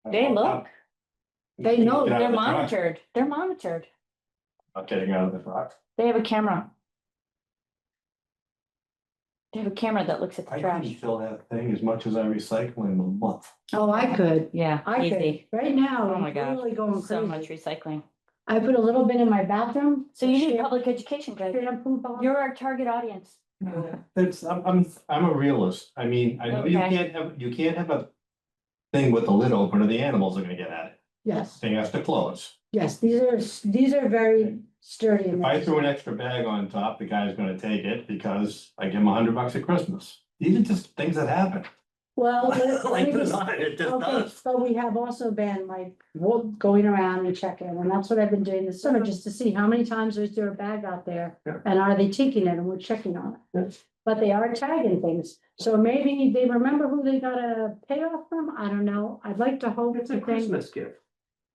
They look, They know, Get out they're of the truck. monitored. They're monitored. Not getting out of the truck. They have a camera. They have a camera that looks at the I trash. couldn't fill that thing as much as I recycle in a month. Oh, I could. Yeah, I easy. could. Right now, Oh my I'm God. really going So much crazy. recycling. I put a little bit in my bathroom. So you need share- public education, Greg. shampoo bottle. You're our target audience. I'm a realist. I mean, I know you Okay. can't have a thing with the lid open or the animals are gonna get at it. Yes, Thing has to close. yes, these are very sturdy. If I throw an extra bag on top, the guy's gonna take it because I give him $100 at Christmas. These are just things that happen. Well, Like this on it, it just okay, does. but we have also been like, going around and checking, and that's what I've been doing this summer, just to see how many times is there a bag out there? Yeah. And are they taking it, and we're checking on it. Yes. But they are tagging things, so maybe they remember who they got a payoff from, I don't know, I'd like to hope It's that a they, Christmas gift.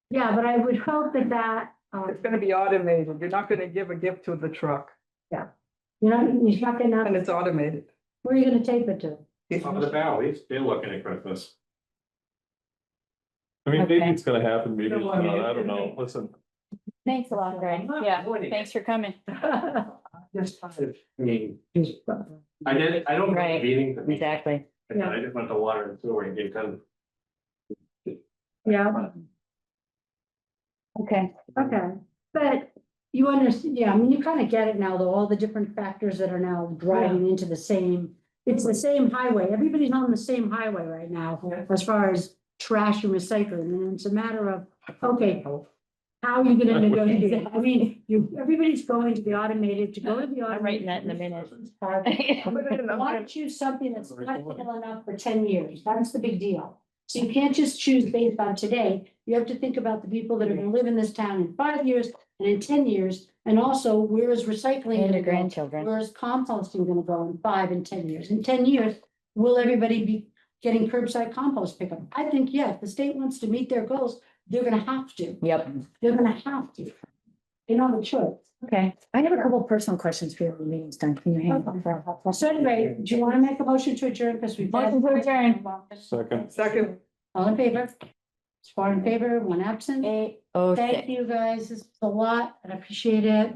yeah, but I would hope that, It's gonna be automated. You're not gonna give a gift to the truck you know, you're not and gonna, it's automated. where are you gonna tape it to? Top of the barrel, they're looking at Christmas. I mean, maybe Okay. it's gonna happen, maybe it's No, I mean, not, I don't know, listen. Thanks a lot, Greg. Yeah, thanks for coming. Just kind of, I mean, I don't. Right, Meetings, I mean, Exactly. I just went to water and sewer and get kind of. Yeah, Okay. okay, but you understand, yeah, I mean, you kind of get it now, though, all the different factors that are now driving into the same, it's the same highway, everybody's on the same highway right now, as far as trash and recycling, and it's a matter of, okay, how are you gonna negotiate it? I mean, everybody's going to be automated, to go to the. I'm writing that in a minute. I want to choose something that's practical enough for 10 years, that's the big deal. So you can't just choose based on today, you have to think about the people that are gonna live in this town in 5 years and in 10 years. And also, where is recycling And gonna the go? grandchildren. Where is composting gonna go in 5 and 10 years? In 10 years, will everybody be getting curbside compost pickup? I think, yeah, if the state wants to meet their goals, they're gonna have to, Yep. they're gonna have to. They don't have a choice. Okay. I have a couple of personal questions for you when the meeting's done. Can you hang on for a couple? So anyway, do you wanna make a motion to adjourn, because we've. Motion to adjourn. Second. Second. All in favor? 4 in favor, 1 absent. 8:06. Thank you, guys. This is a lot, and I appreciate it.